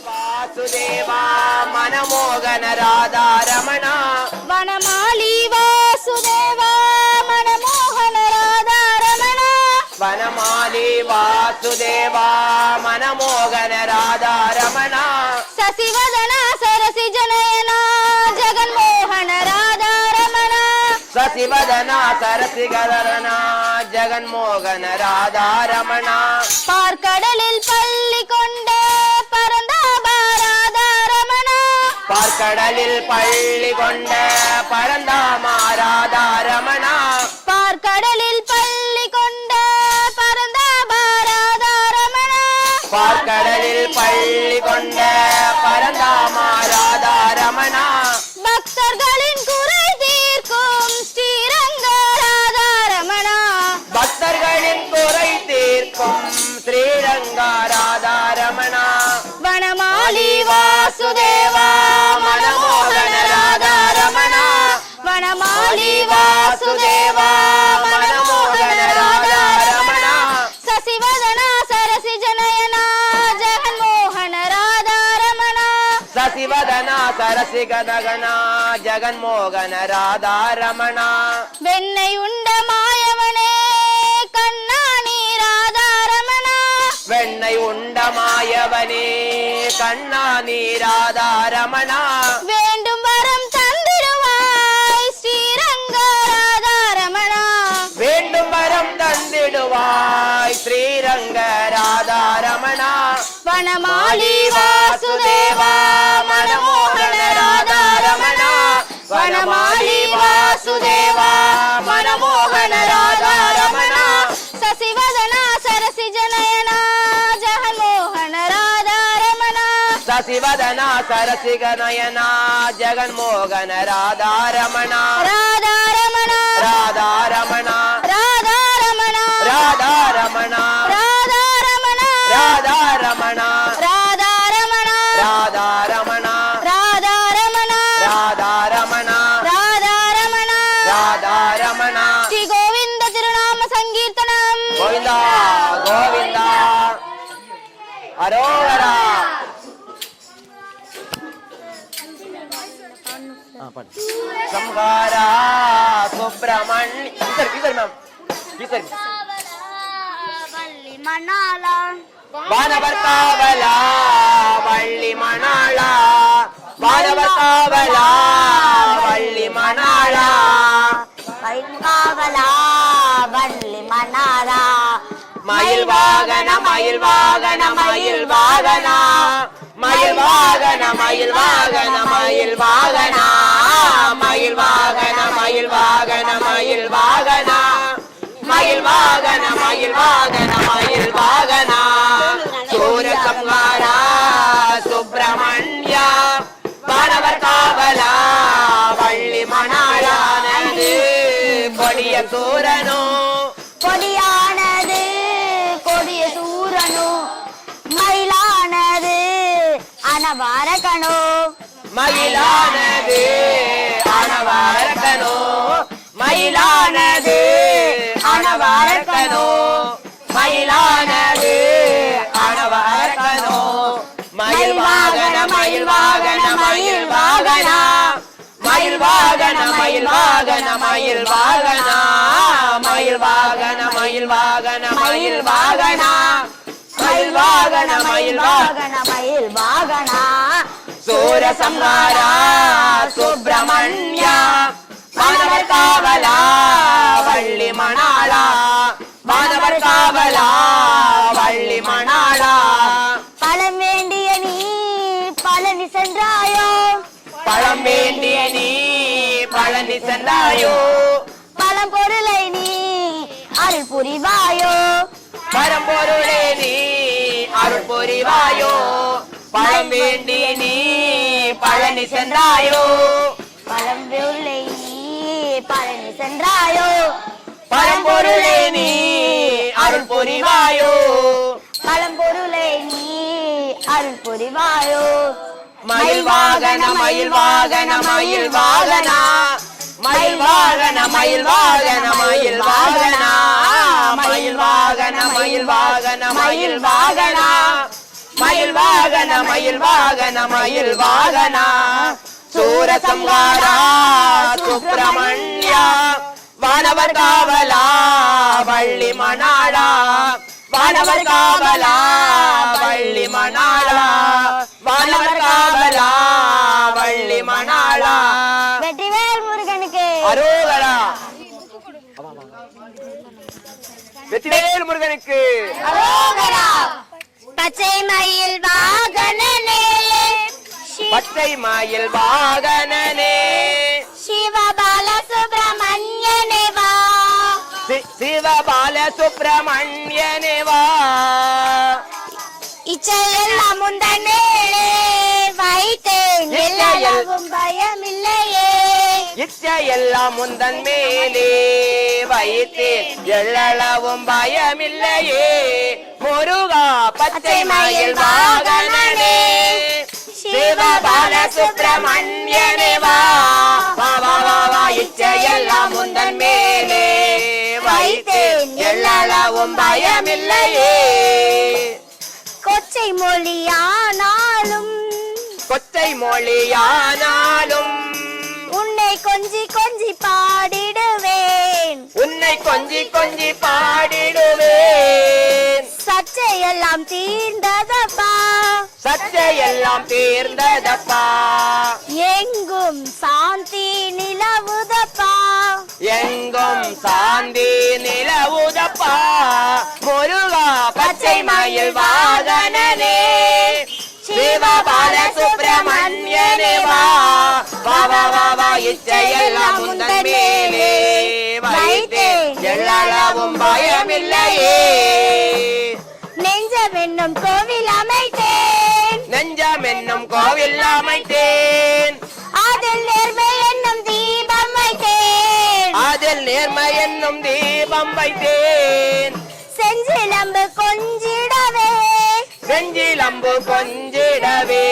வாசுதேவா மனமோகன ராதா ரமணா. வனமாலி வாசுதேவா மனமோகன ராதா ரமணா. வனமாலி வாசுதேவா மனமோகன ராதா ரமணா. சசிவதன சரசி ஜனயனா ஜெகன்மோகன ராதா ரமணா. சசிவதனா சரசிகரனா ஜெகன்மோகன ராதா ரமணா. பார்க்கடலில் பள்ளி கொண்ட பரந்தாபா ராதா ரமணா. பார்க்கடலில் பள்ளி கொண்ட பரந்தாமா ராதா ரமணா. பார்க்கடலில் பள்ளி கொண்ட பரந்தாபா ராதா ரமணா. பார்க்கடலில் பள்ளி கொண்ட பரந்தாமா ராதா ரமணா. பக்தர்களின் குறை தீர்க்கும் ஸ்ரீரங்க ராதா ரமணா. பக்தர்களின் குறை தீர்க்கும் ஸ்ரீரங்கா ராதா ரமணா. வனமாலி வாசு வாசுதேவா மனமோகன ராதா ரமணா வனமாலி வாசுதேவா மனமோகன ராதா ரமணா சசிவதனா சரசி ஜனயனா ஜெகன்மோகன ராதா ரமணா சசிவதனா சரசி கனகனா ஜெகன்மோகன ராதா ரமணா வெண்ணை உண்ட மாயவனே கண்ணா நீ ராதா ரமணா வெண்ணை உண்ட மாயவனே கண்ணா நீ ராதா ரமணா வேண்டும் வரம் தந்திடுவாய் ஸ்ரீரங்க ராதா ரமணா வேண்டும் வரம் தந்திடுவாய் ஸ்ரீரங்க ராதா ரமணா வனமாலி வாசுதேவா மனமோகன ராதா ரமணா வனமாலி வாசுதேவா மனமோகன ராதா ரமணா சசிவதனா சரசி ஜனயனா ஜெகன்மோகன ராதா ரமணா சசிவதனா சரசி கனயனா ஜெகன்மோகன ராதா ரமணா ராதா ரமணா ராதா ரமணா ராதா ரமணா ராதா ரமணா ராதா ரமணா ராதா ரமணா ராதா ரமணா ராதா ரமணா ராதா ரமணா ராதா ரமணா ராதா ரமணா ராதா ரமணா ஸ்ரீ கோவிந்த திருநாம சங்கீர்த்தனம் கோவிந்தா கோவிந்தா அரோகரா சம்ஹாரா சுப்பிரமணிய மேம் வள்ளி மணாலா வானவர் காவலா வள்ளி மணாளா வானவர் காவலா வள்ளி மணாளா காவலா வள்ளி மணாலா மயில் வாகன மயில் வாகன மயில் வாகன மயில் வாகன மயில் வாகன மயில் வாகன மயில் வாகன மயில் வாகன மயில் வாகன மயில் வாகன மயில் வாகன மயில் வாகன சூர சம்ஹாரா சுப்பிரமணியா வானவர் காவலா வள்ளி மணாளானது கொடிய சூரனோ கொடியானது கொடிய சூரனோ மயிலானது அனவாரகனோ மயிலானது அனவாரகனோ மயிலானது அனவாரகனோ மயிலானது அனவாரகனோ மயில் வாகன மயில் வாகன மயில் வாகன மயில் வாகன மயில் வாகன மயில் வாகன மயில் வாகன மயில் வாகன மயில் வாகன மயில் வாகன மயில் வாகன மயில் வாகனா சூர சம்ஹாரா சுப்பிரமணிய வானவர் காவலா வள்ளி மணாளா வானவர் காவலா வள்ளி மணாளா பழம் வேண்டிய நீ பழனி சென்றாயோ பழம் வேண்டிய நீ பழனி சென்றாயோ பழம் பொருளை நீ அருள் புரிவாயோ பரம்பொருளே நீ அருள் புரிவாயோ பழம் வேண்டிய நீ பழனி சென்றாயோ பழம் பொருளை நீ பழனி சென்றாயோ பரம்பொருளே நீ அருள் புரிவாயோ பழம் பொருளை நீ அருள் புரிவாயோ மயில் வாகன மயில் வாகன மயில் வாகன மயில் வாகன மயில் வாகன மயில் வாகன மயில் வாகன மயில் வாகன மயில் வாகன மயில் வாகன மயில் வாகன மயில் வாகன சூர சம்ஹாரா சுப்பிரமணிய வானவர் காவலா வள்ளி மணாளா வானவர் காவலா வள்ளி மணாளா வானவர் காவலா வள்ளி மணாளா வெற்றிவேல் முருகனுக்கு அரோகரா வெற்றிவேல் முருகனுக்கு அரோகரா பச்சை மயில் வாகனனே பச்சை மயில் வாகனனே சிவபால சுப்பிரமணியனே வா சிவபால சுப்பிரமணியனே வா இச்சையெல்லாம் முந்தன் மேலே வைத்தேன் எல்லளவும் பயமில்லையே இச்சையெல்லாம் முந்தன் மேலே வைத்தேன் எள்ளளவும் பயமில்லையே முருகா பச்சை மயில் வாகனனே சிவ சுப்பிரமணியனே வா வா வா வா வா இச்சையெல்லாம் முந்தன் மேலே வைத்தேன் எல்லளவும் பயமில்லையே கொச்சை மொழியானாலும் கொச்சை மொழியானாலும் உன்னை கொஞ்சி கொஞ்சி பாடிடுவேன் உன்னை கொஞ்சி கொஞ்சி பாடிடுவேன் சர்ச்சையெல்லாம் தீர்ந்ததப்பா சர்ச்சையெல்லாம் தீர்ந்ததப்பா எங்கும் சாந்தி நிலவுதப்பா எங்கும் சாந்தி நிலவுதப்பா முருகா பச்சை மயில் வாகனனே சிவபால சுப்பிரமணியனே வா வா வா வா வா இச்சையெல்லாம் முந்தன் மேலே வைத்தேன் எல்லளவும் பயமில்லையே நெஞ்சம் என்னும் கோவில் அமைத்தேன் நெஞ்சம் என்னும் கோவில் அமைத்தேன் அதில் நேர்மை என்னும் தீபம் வைத்தேன் அதில் நேர்மை என்னும் தீபம் வைத்தேன் செஞ்சிலம்பு கொஞ்சிடவே செஞ்சிலம்பு கொஞ்சிடவே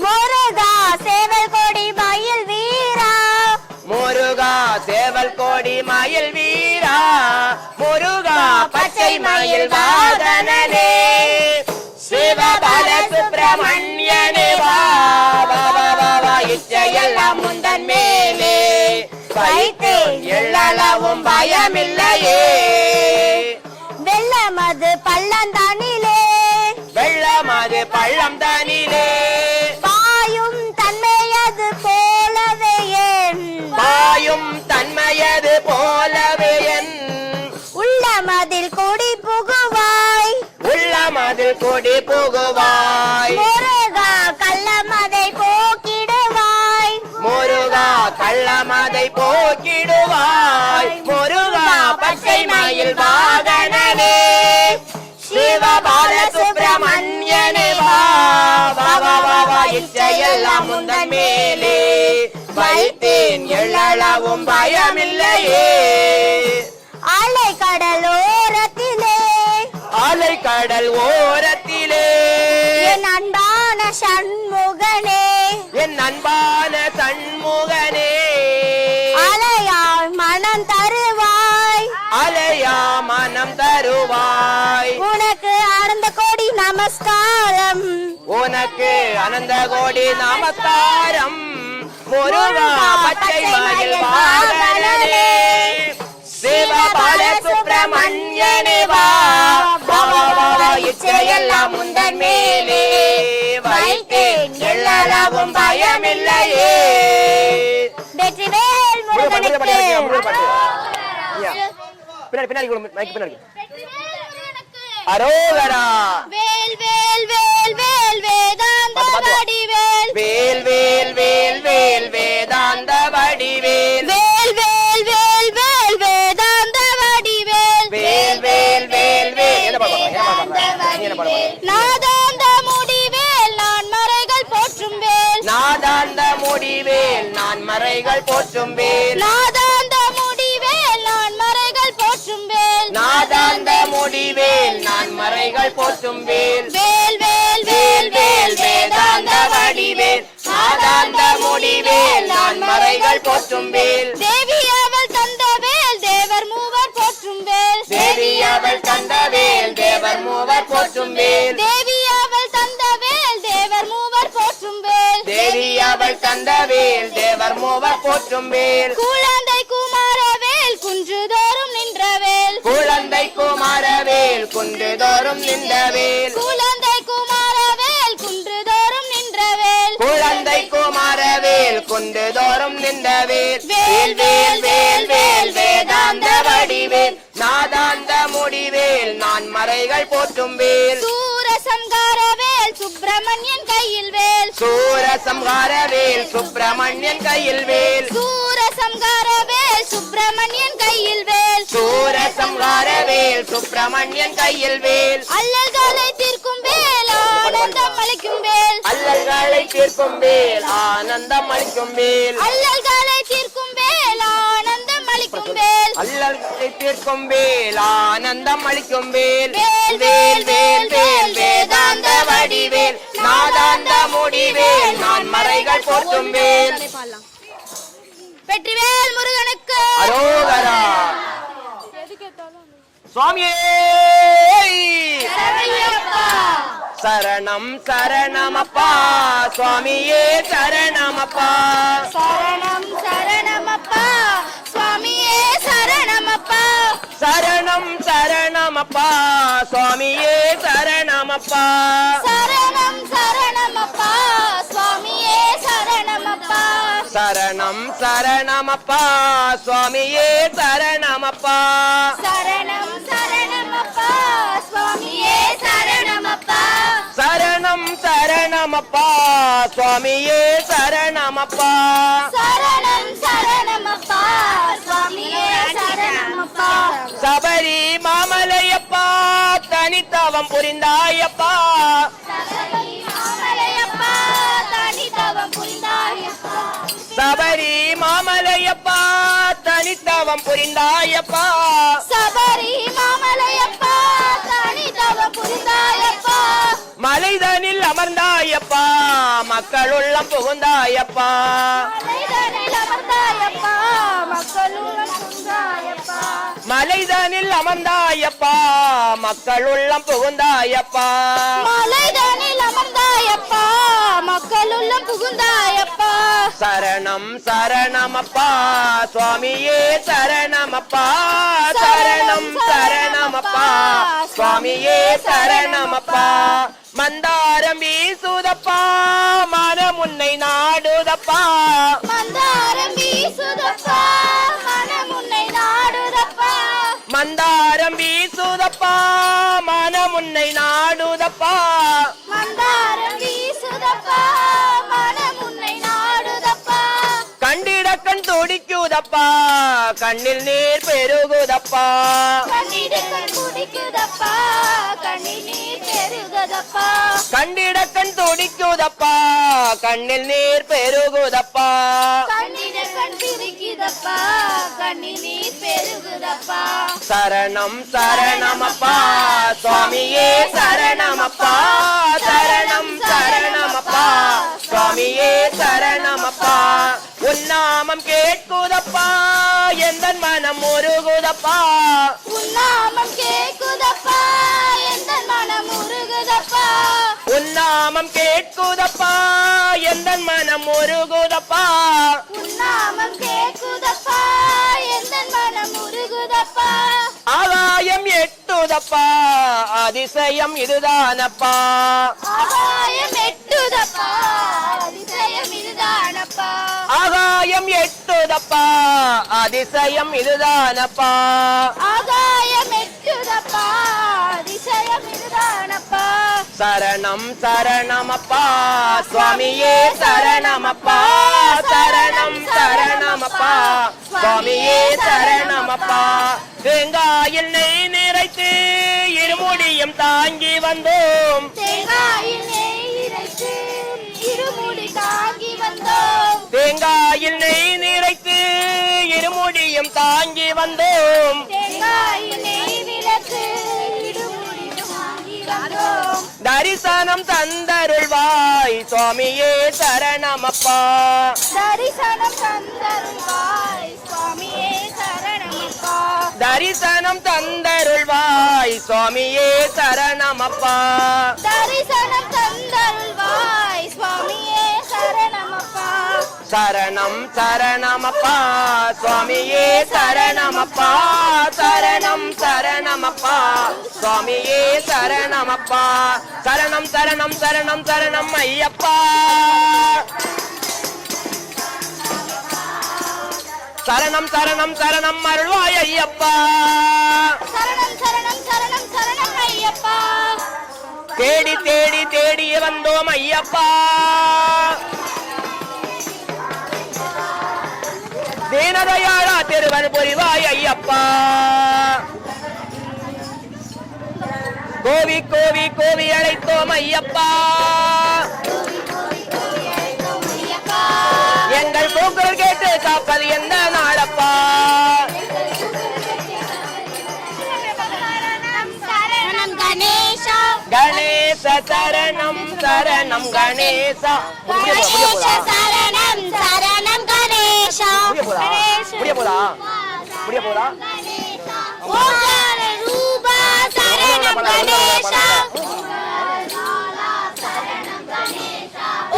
முருகா சேவல் கொடி மயில் வீரா முருகா சேவல் கோடி மயில் வீரா முருகா பச்சை மயில் வாகனனே சிவபால சுப்பிரமணியனே வா வா வா வா வா இச்சையெல்லாம் முந்தன் மேலே வைத்தேன் எல்லளவும் பயமில்லையே வெள்ளமது பள்ளந்தானிலே வெள்ளமது பள்ளம் தானிலே பாயும் தன்மையது போலவே என் பாயும் தன்மையது போலவே என் உள்ளமதில் கொடி புகுவாய் உள்ளமதில் கொடி புகுவாய் முருகா கள்ளமதை போக்கிடுவாய் முருகா கள்ளமதை போக்கிடுவாய் முருகா பச்சை மயில் வாகனனே சிவபால சுப்பிரமணியனே வா வா வா வா வா இச்சையெல்லாம் முந்தன் மேலே வைத்தேன் எல்லளவும் பயமில்லையே அலை கடலோரத்திலே அலை கடல் ஓரத்திலே என் அன்பான சண்முகனே என் அன்பான சண்முகனே அலையால் மனம் தருவாய் அலையா மனம் தருவாய் உனக்கு அறந்த கோடி நமஸ்காரம் உனக்கு அனந்த கோடி நமஸ்காரம் முருகா பச்சை மயில் வாகனனே சிவபால சுப்பிரமணியனே வா வா வா வா வா இச்சையெல்லாம் முந்தன் மேலே வைத்தேன் எல்லளவும் பயமில்லையே வெற்றிவேல் முருகனுக்கு பின்னாடி பின்னாடி மைக்கு பின்னாடி அரோகரா வேல் வேல் வேல் வேல் வேதாந்த வடிவேல் வேல் வேல் வேல் வேல் வேதாந்த வடிவேல் வேல் வேல் வேல் வேல் வேதாந்த வடிவேல் வேல் வேல் வேல் வேல் என்ன பாடுவாங்க நாதாந்த முடிவேல் நான் மறைகள் போற்றும் வேல் நாதாந்த முடிவேல் நான் மறைகள் போற்றும் வேல் நாதாந்த முடிவேல் நான் மறைகள் போற்றும் வேல் நாதாந்த முடிவேல் நான் மறைகள் போற்றும் வேல் வேல் வேல் வேல் வேல் வேதாந்த வடிவேல் நாதாந்த முடிவேல் நான் மறைகள் போற்றும் வேல் தேவி அவள் தந்த வேல் தேவர் மூவர் போற்றும் வேல் தேவி அவள் தந்த வேல் தேவர் மூவர் போற்றும் வேல் தேவி அவள் தந்த வேல் தேவர் மூவர் போற்றும் வேல் தேவி அவள் தந்த வேல் தேவர் மூவர் போற்றும் வேல் குழந்தை குமாரவேல் குன்றுதோறும் நின்றவேல் குழந்தை குமாரவேல் குன்றுதோறும் நின்றவேல் குழந்தை குமாரவேல் குன்றுதோறும் நின்றவேல் குழந்தை குமாரவேல் குன்றுதோறும் நின்றவேல் வேல் வேல் வேல் வேல் வேதாந்த வடிவேல் நாதாந்த முடிவேல் நான் மறைகள் போற்றும் வேல் சூரசம்காரவேல் சுப்பிரமணியன் கையில் வேல் சூரசம்ஹாரவேல் சுப்பிரமணியன் கையில் வேல் சூரசம்காரவேல் சுப்பிரமணியன் கையில் வேல் சூரசம்ஹாரவேல் சுப்பிரமணியன் கையில் வேல் அல்லல்களை தீர்க்கும் வேல் ஆனந்தம் அளிக்கும் வேல் அல்லல்களை தீர்க்கும் வேல் ஆனந்தம் அளிக்கும் வேல் அல்லல்களை தீர்க்கும் வேல் ஆனந்தம் அளிக்கும் வேல் அல்லல்களை தீர்க்கும் வேல் ஆனந்தம் அளிக்கும் வேல் வேல் வேல் வேல் வேல் வேதாந்த வடிவேல் நாதாந்த முடிவேல் நான் மறைகள் போற்றும் வேல். வெற்றிவேல் முருகனுக்கு அரோகரா. சுவாமியே சரணையப்பா. சரணம் சரணமப்பா சுவாமியே சரணமப்பா. சரணம் சரணமப்பா சுவாமியே சரணமப்பா. சரணம் சரணமப்பா சுவாமியே சரணமப்பா. சரணம் சரணமப்பா சுவாமியே சரணமப்பா. சரணம் சரணமப்பா சுவாமியே சரணமப்பா. சரணம் சரணமப்பா சுவாமியே சரணமப்பா. சரணம் சரணமப்பா சுவாமியே சரணமப்பா. சரணம் சரணமப்பா சுவாமியே சரணமப்பா. சபரி மாமலையப்பா தனித்தவம் புரிந்தாயப்பா. சபரி மாமலையப்பா தனித்தவம் புரிந்தாயப்பா. சபரி மாமலையப்பா தனித்தவம் புரிந்தாயப்பா. சபரி மாமலையப்பா தனித்தவம் புரிந்தாயப்பா. மலைதனில் அமர்ந்தாயப்பா மக்களுள்ளம் புகுந்தாயப்பா. மலைதனில் அமர்ந்தாயப்பா மக்களுள்ளம் புகுந்தாயப்பா. மலைதனில் அமர்ந்தாயப்பா மக்களுள்ளம் புகுந்தாயப்பா. மலைதனில் அமர்ந்தாயப்பா மக்களுள்ளம் புகுந்தாயப்பா. சரணம் சரணமப்பா சுவாமியே சரணமப்பா. சரணம் சரணமப்பா சுவாமியே சரணமப்பா. மந்தாரம் வீசுதப்பா மனம் உன்னை நாடுதப்பா. மந்தாரம் வீசுதப்பா மனம் உன்னை நாடுதப்பா. மந்தாரம் வீசுதப்பா மனம் உன்னை நாடுதப்பா. மந்தாரம் வீசுதப்பா மனம் உன்னை நாடுதப்பா. கண்டிட கண் துடிக்குதப்பா கண்ணில் நீர் பெருகுதப்பா. கண்ணிடு கண் குடிக்குதப்பா கண்ணில் நீர் பெருகுதப்பா. கண்டிட கண் துடிக்குதப்பா கண்ணில் நீர் பெருகுதப்பா. கண்ணிடு கண் பிரிக்குதப்பா கண்ணில் நீர் பெருகுதப்பா. சரணம் சரணமப்பா சுவாமியே சரணமப்பா. சரணம் சரணமப்பா சுவாமியே சரணமப்பா. உன்னாமம் கேட்குதப்பா எந்தன் மனம் முருகுதப்பா. உன்னாமம் கேக்குதப்பா எந்தன் மனம் உருகுதப்பா. உன்னாமம் கேட்குதப்பா எந்தன் மனம் முருகுதப்பா. உன்னாமம் கேக்குதப்பா எந்தன் மனம் உருகுதப்பா. ஆகாயம் எட்டுதப்பா அதிசயம் இதுதானப்பா. ஆகாயம் எட்டுதப்பா அதிசயம் இதுதானப்பா. ஆகாயம் எட்டுதப்பா அதிசயம் இதுதானப்பா. ஆகாயம் எட்டுதப்பா அதிசயம் இதுதானப்பா. சரணம் சரணமப்பா சுவாமியே சரணமப்பா. சரணம் சரணமப்பா சுவாமியே சரணமப்பா. தேங்காயில் நெய் நிறைத்து இருமுடியும் தாங்கி வந்தோம். தேங்காயில் நெய் இறைத்து இருமுடி தாங்கி வந்தோம். தேங்காயில் நெய் நிறைத்து இருமுடியும் தாங்கி வந்தோம். தேங்காயில் நெய் விளக்கு இருமுடி தாங்கி வந்தோம். தரிசனம் தந்தருள்வாய் சுவாமியே சரணமப்பா. தரிசனம் தந்தருள்வாய் சுவாமியே சரணமப்பா. தரிசனம் தந்தருள்வாய் சுவாமியே சரணமப்பா. தரிசனம் தந்தருள்வாய் சுவாமியே சரணமப்பா. சரணம் சரணமப்பா சுவாமியே சரணமப்பா. சரணம் சரணமப்பா சுவாமியே சரணமப்பா. சரணம் சரணம் சரணம் சரணம் ஐயப்பா. சரணம் சரணம் சரணம் அருள்வாய் ஐயப்பா. சரணம் சரணம் சரணம் சரணம் ஐயப்பா. தேடி தேடி தேடி வந்தோம் ஐயப்பா. தீனதயாளா திருவன் புரிவாய் ஐயப்பா. கோவி கோவி கோவி அழைத்தோம் ஐயப்பா. எங்கள் கூக்குரல் கேட்டு காப்பது எந்த நாளப்பா. சரணம் கணேசா கணேச சரணம் சரணம் கணேசா. சரணம் சரணம் கணேசா. முடிய போதா ஓங்கார ரூபா சரணம் கணேசா.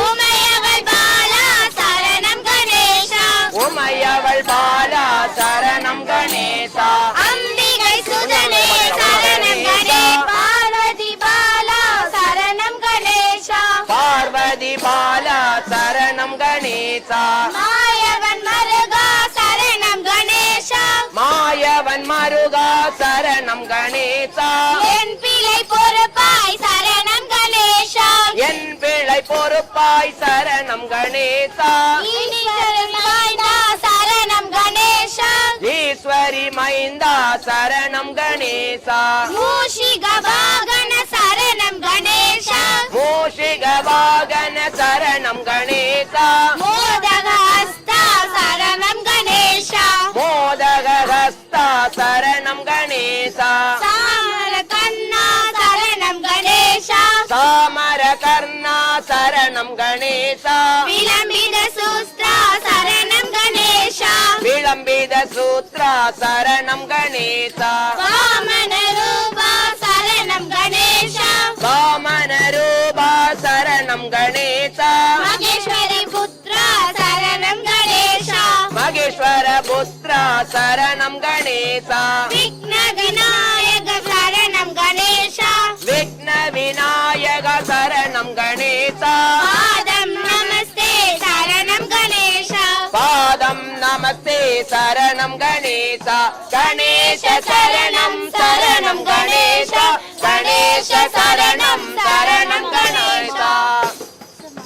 உமையவள் பாலா சரணம் கணேசா. உமையவள் பாலா சரணம் கணேசா. அம்பிகை சுதனே சரணம் கணே. பார்வதி பாலா சரணம் கணேசா. பார்வதி பாலா சரணம் கணேசா. மாயவன் மருகா சரணம் கணேசா. மாயவன் மருகா சரணம் கணேசா. என் பிள்ளை பொறுப்பாய் சரணம் கணேசா. என் பிள்ளை பொறுப்பாய் சரணம் கணேசா. ஈஸ்வரி மைந்தா சரணம் கணேசா. ஈஸ்வரி மைந்தா சரணம் கணேசா. மூஷிக வாகன சரணம் கணேசா. மூஷிக வாகன சரணம் கணேசா. மோதக ஹஸ்தா சரணம் கணேசா. மோதக ஹஸ்தா சரணம் கணேசா. சாமர கண்ணா சரணம் கணேசா. சாமர கர்ணா சரணம் கணேசா. விளம்பித சூஸ்திரா சரணம் கணேசா. விளம்பித சூத்ரா சரணம் கணேசா. வாமன ரூபா சரணம் கணேசா. வாமன ரூபா சரணம் கணேசா. மகேஸ்வரி புத்ரா சரணம் கணேசா. மகேஸ்வர புத்ரா சரணம் கணேசா. விக்ன விநாயக சரணம் கணேசா. விக்ன விநாயக சரணம் கணேசா. பாதம் நமஸ்தே சரணம் கணேசா. பாதம் நமஸ்தே சரணம் கணேசா. கணேச சரணம் சரணம் கணேசா. கணேச சரணம் சரணம் கணேசா.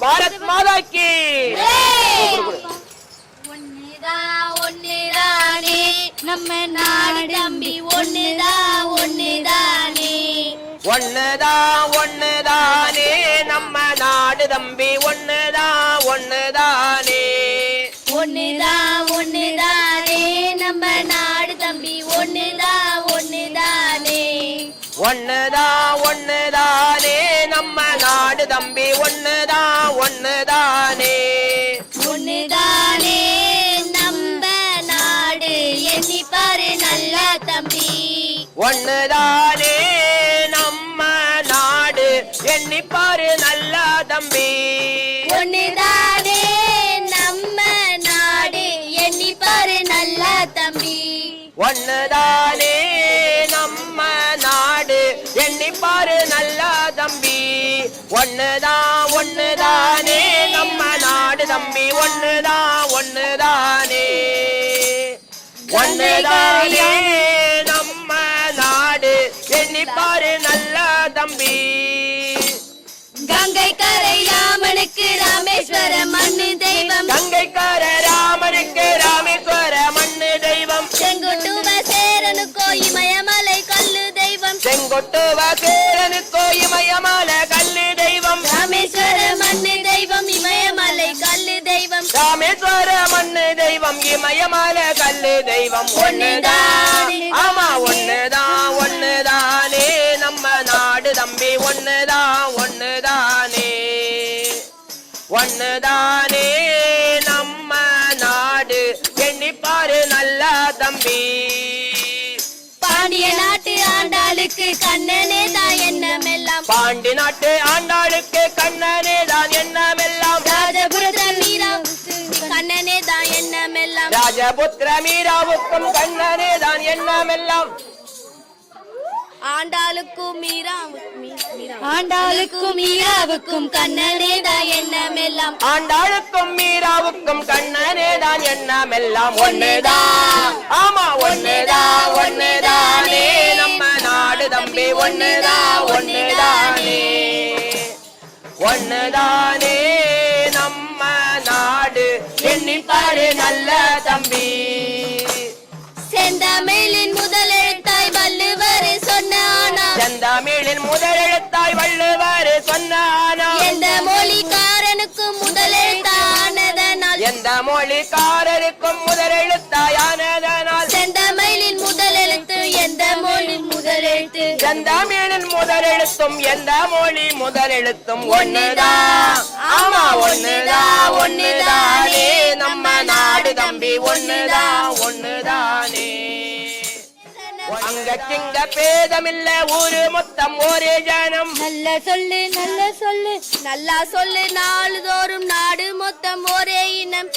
பாரத் மாதா கி ஒன்னுதானே நம்ம நாடு தம்பி ஒன்னுதானே. ஒண்ணுதானே நம்ம நாடு தம்பி ஒண்ணுதானே. ஒன்னுதானே நம்ம நாடு தம்பி ஒன்னுதானே. ஒண்ணுதானே நம்ம நாடு தம்பி ஒண்ணுதானே. ஒன்னுதானே நம்ம நாடு எண்ணி பாரு நல்ல தம்பி. ஒண்ணுதானே நம்ம நாடு எண்ணிப்பாரு நல்லா தம்பி. ஒன்னுதானே நம்ம நாடு எண்ணி பாரு நல்ல தம்பி. ஒண்ணுதானே நம்ம நாடு எண்ணிப்பாரு நல்லா தம்பி. ஒண்ணுதானே நம்ம நாடு தம்பி ஒண்ணுதானே. ஒண்ணுதானே நம்ம நாடு எண்ணிப்பாரு நல்லா தம்பி. கங்கை கரை ராமனுக்கு ராமேஸ்வர மண்ணு தெய்வம். கங்கைக்கார ராமனுக்கு ராமேஸ்வர மண்ணு தெய்வம். செங்குட்டுவ சேரனுக்கோ இமயமலை கல்லு தெய்வம். செங்கொட்டுவ சேரனுக்கோ இமயமல கல்லு தெய்வம். ராமேஸ்வர மண்ணு தெய்வம் இமயமலை கல்லு தெய்வம். ராமேஸ்வர மண்ணு தெய்வம் இமயமல கல்லு தெய்வம். ஒண்ணுதான் ஆமா ஒண்ணுதானே நம்ம நாடு தம்பி ஒண்ணுதானே. ஒண்ணுதானே நம்ம நாடு எண்ணிப்பாரு நல்லா தம்பி. பாண்டிய நாட்டு ஆண்டாளுக்கு கண்ணனே தான் எண்ணமெல்லாம். பாண்டி நாட்டு ஆண்டாளுக்கு கண்ணனே தான் எண்ணமெல்லாம். ராஜபுரத்த மீராவுக்கு கண்ணனே தான் எண்ணமெல்லாம். ராஜபுத்திர மீராவுக்கும் கண்ணனே தான் எண்ணமெல்லாம். ஆண்டாளுக்கும் மீராவுக்கும் கண்ணனே தான் எண்ணமெல்லாம். ஆண்டாளுக்கும் மீராவுக்கும் கண்ணனே தான் எண்ணமெல்லாம். ஒண்ணுதான் ஆமா ஒண்ணுதானே நம்ம நாடு தம்பி ஒண்ணுதானே. ஒண்ணுதானே நம்ம நாடு எண்ணிப்பாரு நல்ல தம்பி. செந்தமிழின் முதல் எழுத்தாய் வள்ளுவர் சொன்னானா. செந்தமிழின் முதல் எழுத்தாய் வள்ளுவர் சொன்னானா. எந்த மொழிக்காரனுக்கும் முதல் எழுத்தானதனால். எந்த மொழிக்காரருக்கும் முதல் எழுத்தாயானதனால். செந்தமிழின் முதல் எழுத்து எந்த மொழி முதல் எழுத்து. செந்தமிழின் முதலெழுத்தும் எந்த மொழி முதலெழுத்தும் ஒண்ணுதான். ஆமா ஒண்ணுதான் ஒண்ணுதானே நம்ம நாடு தம்பி ஒண்ணுதான் ஒண்ணுதானே. அங்க கிங்க பேதமில்ல ஊரு மொத்தம் ஒரே ஜனம். நல்ல சொல்லு நல்ல சொல்லு நல்லா சொல்லு நாளுதோறும் நாடு மொத்தம் ஒரே இனம்.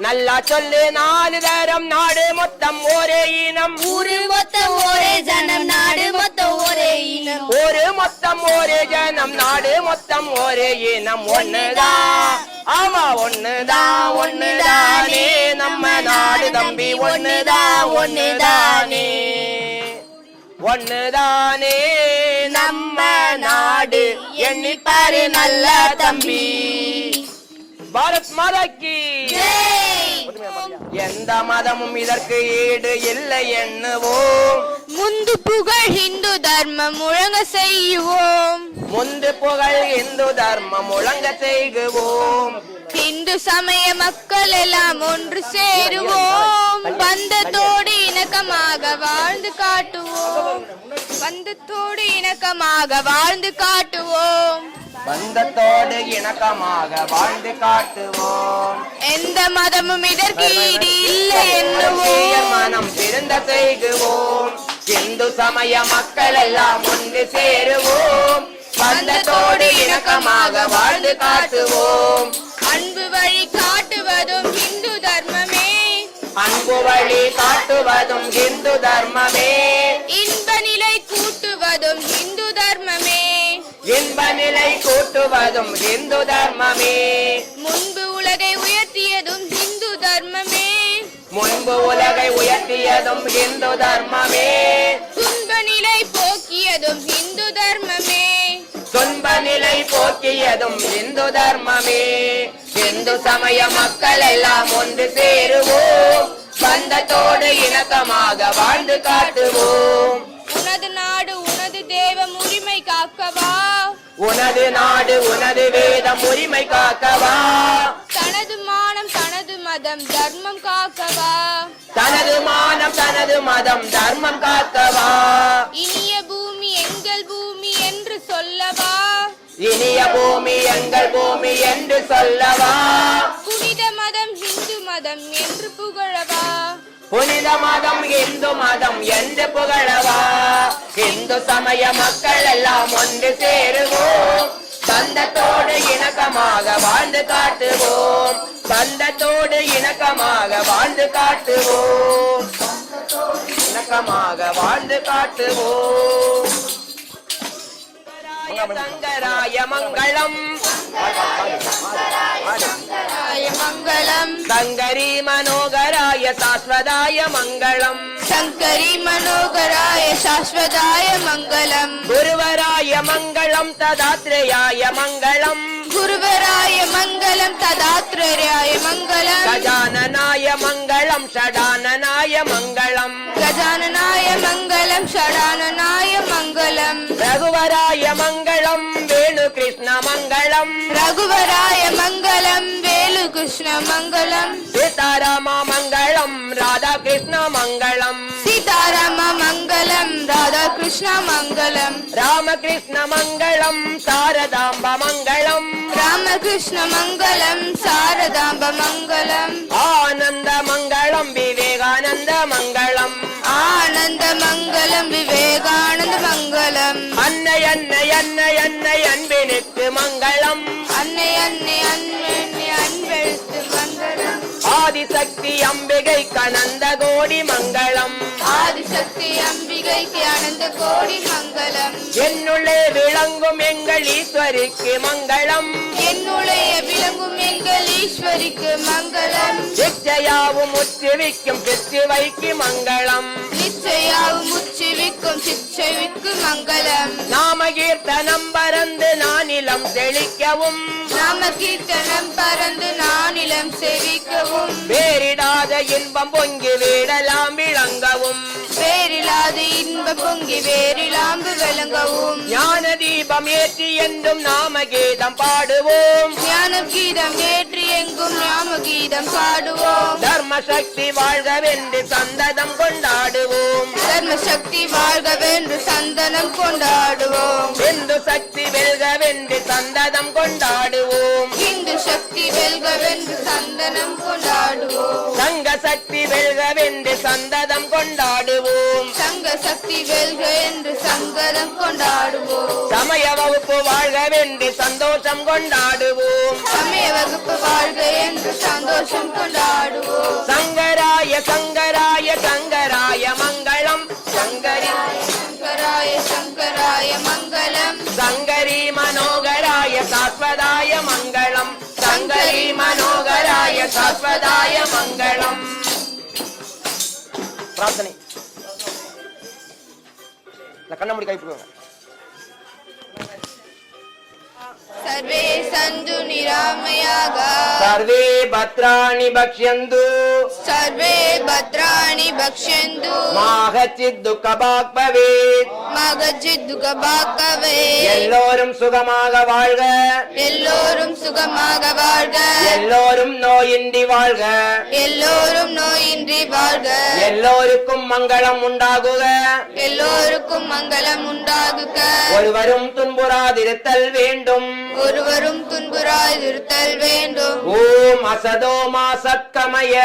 நல்லா சொல்லு நாலு தரம் நாடு மொத்தம் ஒரே இனம். ஊரு மொத்தம் ஒரே ஜனம் நாடு மொத்தம் ஒரே இனம். ஒரு மொத்தம் ஒரே ஜனம் நாடு மொத்தம் ஒரே இனம் ஒண்ணுதான். ஆமா ஒண்ணுதான் ஒண்ணுதானே நம்ம நாடு தம்பி ஒண்ணுதான் ஒண்ணுதானே ஒண்ணுதானே நம்ம நாடு எண்ணிப்பாரு நல்ல தம்பி. பாரத் மாதா கி எந்த மதமும் இதற்கு ஈடு இல்லை எண்ணுவோம். முந்து புகழ் இந்து தர்மம் முழங்க செய்வோம். முந்து புகழ் இந்து தர்மம் முழங்க செய்குவோம். இந்து சமய மக்கள் எல்லாம் ஒன்று சேருவோம். பந்தத்தோடு இணக்கமாக வாழ்ந்து காட்டுவோம். பந்தத்தோடு இணக்கமாக வாழ்ந்து காட்டுவோம். பந்தத்தோடு இணக்கமாக வாழ்ந்து காட்டுவோம். எந்த மதமும் இதற்கு ஈடு இல்லை என்னுவோம். மனம் திருந்த செய்குவோம். இந்து சமய மக்கள் எல்லாம் ஒன்று சேருவோம். பந்தத்தோடு இணக்கமாக வாழ்ந்து காட்டுவோம். அன்பு வழி காட்டுவதும் இந்து தர்மமே. அன்பு வழி காட்டுவதும் இந்து தர்மமே. இன்ப நிலை கூட்டுவதும் இந்து தர்மமே. இன்ப நிலை கூட்டுவதும் இந்து தர்மமே. முன்பு உலகை உயர்த்தியதும் இந்து தர்மமே. முன்பு உலகை உயர்த்தியதும் இந்து தர்மமே. துன்ப நிலை போக்கியதும் இந்து தர்மமே. துன்ப நிலை போக்கியதும் இந்து தர்மமே. இந்து சமய மக்கள் எல்லாம் ஒன்று சேருவோம். பந்தத்தோடு இணக்கமாக வாழ்ந்து காட்டுவோம். உனது நாடு உனது தேவம் உரிமை காக்கவா. உனது நாடு உனது வேதம் உரிமை காக்கவா. தனது மானம் தனது மதம் தர்மம் காக்கவா. தனது மானம் தனது மதம் தர்மம் காக்கவா. இனிய பூமி எங்கள் பூமி என்று சொல்லவா. இனிய பூமி எங்கள் பூமி என்று சொல்லவா. புனித மதம் இந்து மதம் என்று புகழவா. புனித மதம் இந்து மதம் என்று புகழவா. இந்து சமய மக்கள் எல்லாம் ஒன்று சேருவோம். பந்தத்தோடு இணக்கமாக வாழ்ந்து காட்டுவோம். பந்தத்தோடு இணக்கமாக வாழ்ந்து காட்டுவோம். இணக்கமாக வாழ்ந்து காட்டுவோம். சங்கராய மங்களம் மங்களம் சங்கரி மனோகராய சாஸ்வதாய மங்களம். சங்கரி மனோகராய சாஸ்வதாய மங்களம். குருவராய மங்களம் ததாத்ரேயாய மங்களம். குருவராய மங்களம் ததாத்ரேயாய மங்களம். கஜானனாய மங்களம் ஷடானனாய மங்களம். கஜானனாய மங்களம் ஷடானனாய மங்களம். ரகுவராய மங்களம் வேணு கிருஷ்ண மங்களம். ரகுவராய மங்களம் வேலு கிருஷ்ண மங்களம். சீதாராம மங்களம் ராதா கிருஷ்ண மங்களம். சீதாராம மங்களம் ராதா கிருஷ்ண மங்களம். ராமகிருஷ்ண மங்களம் சாரதாம்ப மங்களம். ராமகிருஷ்ண மங்களம் சாரதாம்ப மங்களம். ஆனந்த மங்களம் விவேகானந்த மங்களம். ஆனந்த மங்களம் விவேகானந்த மங்களம். அன்னை அன்னை அன்னை அன்னை அன்பினுக்கு மங்களம். அன்னை அன்னை அன்னை அன்பெழுத்து மங்களம். ஆதிசக்தி அம்பிகை கனந்த கோடி மங்களம். ஆதிசக்தி அம்பிகைக்கு அனந்த கோடி மங்களம். என்னுள்ளே விளங்கும் எங்கள் ஈஸ்வரிக்கு மங்களம். என்னுடைய விளங்கும் எங்கள் ஈஸ்வரிக்கு மங்களம். சிச்சையாவும் உச்சிவிக்கும் சித்திவைக்கு மங்களம். நிச்சயாவும் உச்சிவிக்கும் சிச்சைவிக்கு மங்களம். நாம கீர்த்தனம் பறந்து நானிலம் செழிக்கவும். நாம கீர்த்தனம் பறந்து நானிலம் செவிக்கவும். வேறிடாத இன்பம் பொங்கி வீடலாம் விளங்கவும். வேறில்லாத இன்ப பொங்கி வேறிலாம்பு விளங்கவும். ஞான தீபம் ஏற்றி என்றும் நாம கீதம் பாடுவோம். ஞான கீதம் ஏற்றி எங்கும் நாம கீதம் கீதம் பாடுவோம் தர்ம சக்தி வாழ்கவென்று சந்ததம் கொண்டாடுவோம் தர்ம சக்தி வாழ்கவென்று சந்தனம் கொண்டாடுவோம் இந்து சக்தி வெல்கவென்று சந்ததம் கொண்டாடுவோம் இந்து சக்தி வெல்கவென்று சந்தனம் கொண்டாடுவோம் சங்க சக்தி வெல்கவென்று சந்ததம் கொண்டாடுவோம் சங்க சக்தி வெல்க என்று சங்கதம் கொண்டாடுவோம் சமய வகுப்பு வாழ்கவென்று சந்தோஷம் கொண்டாடுவோம் சமய வகுப்பு வாழ்க என்று சந்தோஷம் கொண்டாடுவோம் சங்கராய சங்கராய சங்கராய மங்களம் சங்கரி சங்கராய சங்கராய மங்களம் சங்கரி மனோகராய சாஸ்வதாய மங்களம் சங்கரி மனோகராய சாஸ்வதாய மங்களம் பிரார்த்தனை கண்ண மூடி கை போடுவாங்க सर्वे सन्तु निरामयाः सर्वे भद्राणि भक्ष्यन्तु सर्वे भद्राणि भक्ष्यन्तु मा कश्चित् दुःखभाग् भवेत् मा कश्चित् दुःखभाग् भवेत् எல்லோரும் சுகமாக வாழ்க எல்லோரும் சுகமாக வாழ்க எல்லோரும் நோயின்றி வாழ்க எல்லோரும் நோயின்றி வாழ்க எல்லோருக்கும் மங்களம் உண்டாகுக எல்லோருக்கும் மங்களம் உண்டாகுக ஒருவரும் துன்புறாதிருத்தல் வேண்டும் ஒருவரும் துன்புறாதிருத்தல் வேண்டும் ஓம் அசதோ மா சத்கமய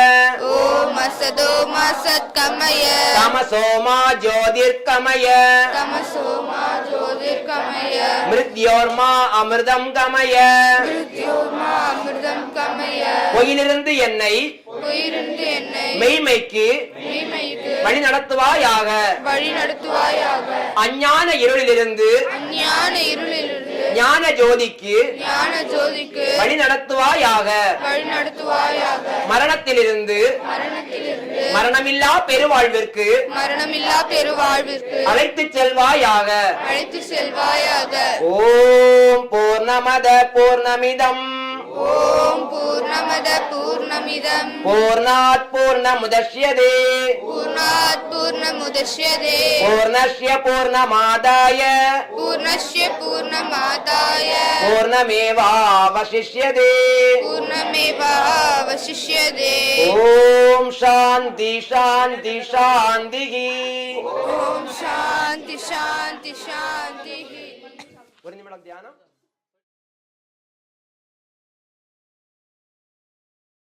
ஓம் அசதோ மா சத்கமய தமசோ மா ஜோதிர்கமய தமசோ மா ஜோதிர்கமய மிருத்யோர்மா அமிர்தம் கமய மிருத்யோர்மா அமிர்தம் கமய பொயிலிருந்து என்னை உயிரின்றி என்னை மெய்மைக்கு மெய்மைக்கு வழி நடத்துவாயாக வழி நடத்துவாயாக அஞ்ஞான இருளிலிருந்து அஞ்ஞான இருளிலிருந்து ஞான ஜோதிக்கு ஞான ஜோதிக்கு வழி நடத்துவாயாக வழி நடத்துவாயாக மரணத்திலிருந்து மரணத்திலிருந்து மரணமில்லா பெருவாழ்விற்கு மரணமில்லா பெருவாழ்விற்கு அழைத்துச் செல்வாயாக அழைத்து செல்வாயாக ஓம் பூர்ணமத பூர்ணமிதம் ஓம் பூர்ணமத பூர்ணமிதம் பூர்ணாத் பூர்ணமுதஷ்யதே பூர்ணாத் பூர்ணமுதஷ்யதே பூர்ணஸ்ய பூர்ணமாதாய பூர்ணஸ்ய பூர்ணமாதாய பூர்ணமேவாவசிஷ்யதே பூர்ணமேவாவசிஷ்யதே ஓம் சாந்தி சாந்தி சாந்திஹி ஓம் சாந்தி சாந்தி சாந்தி ஒரு நிமிடம் தியானம்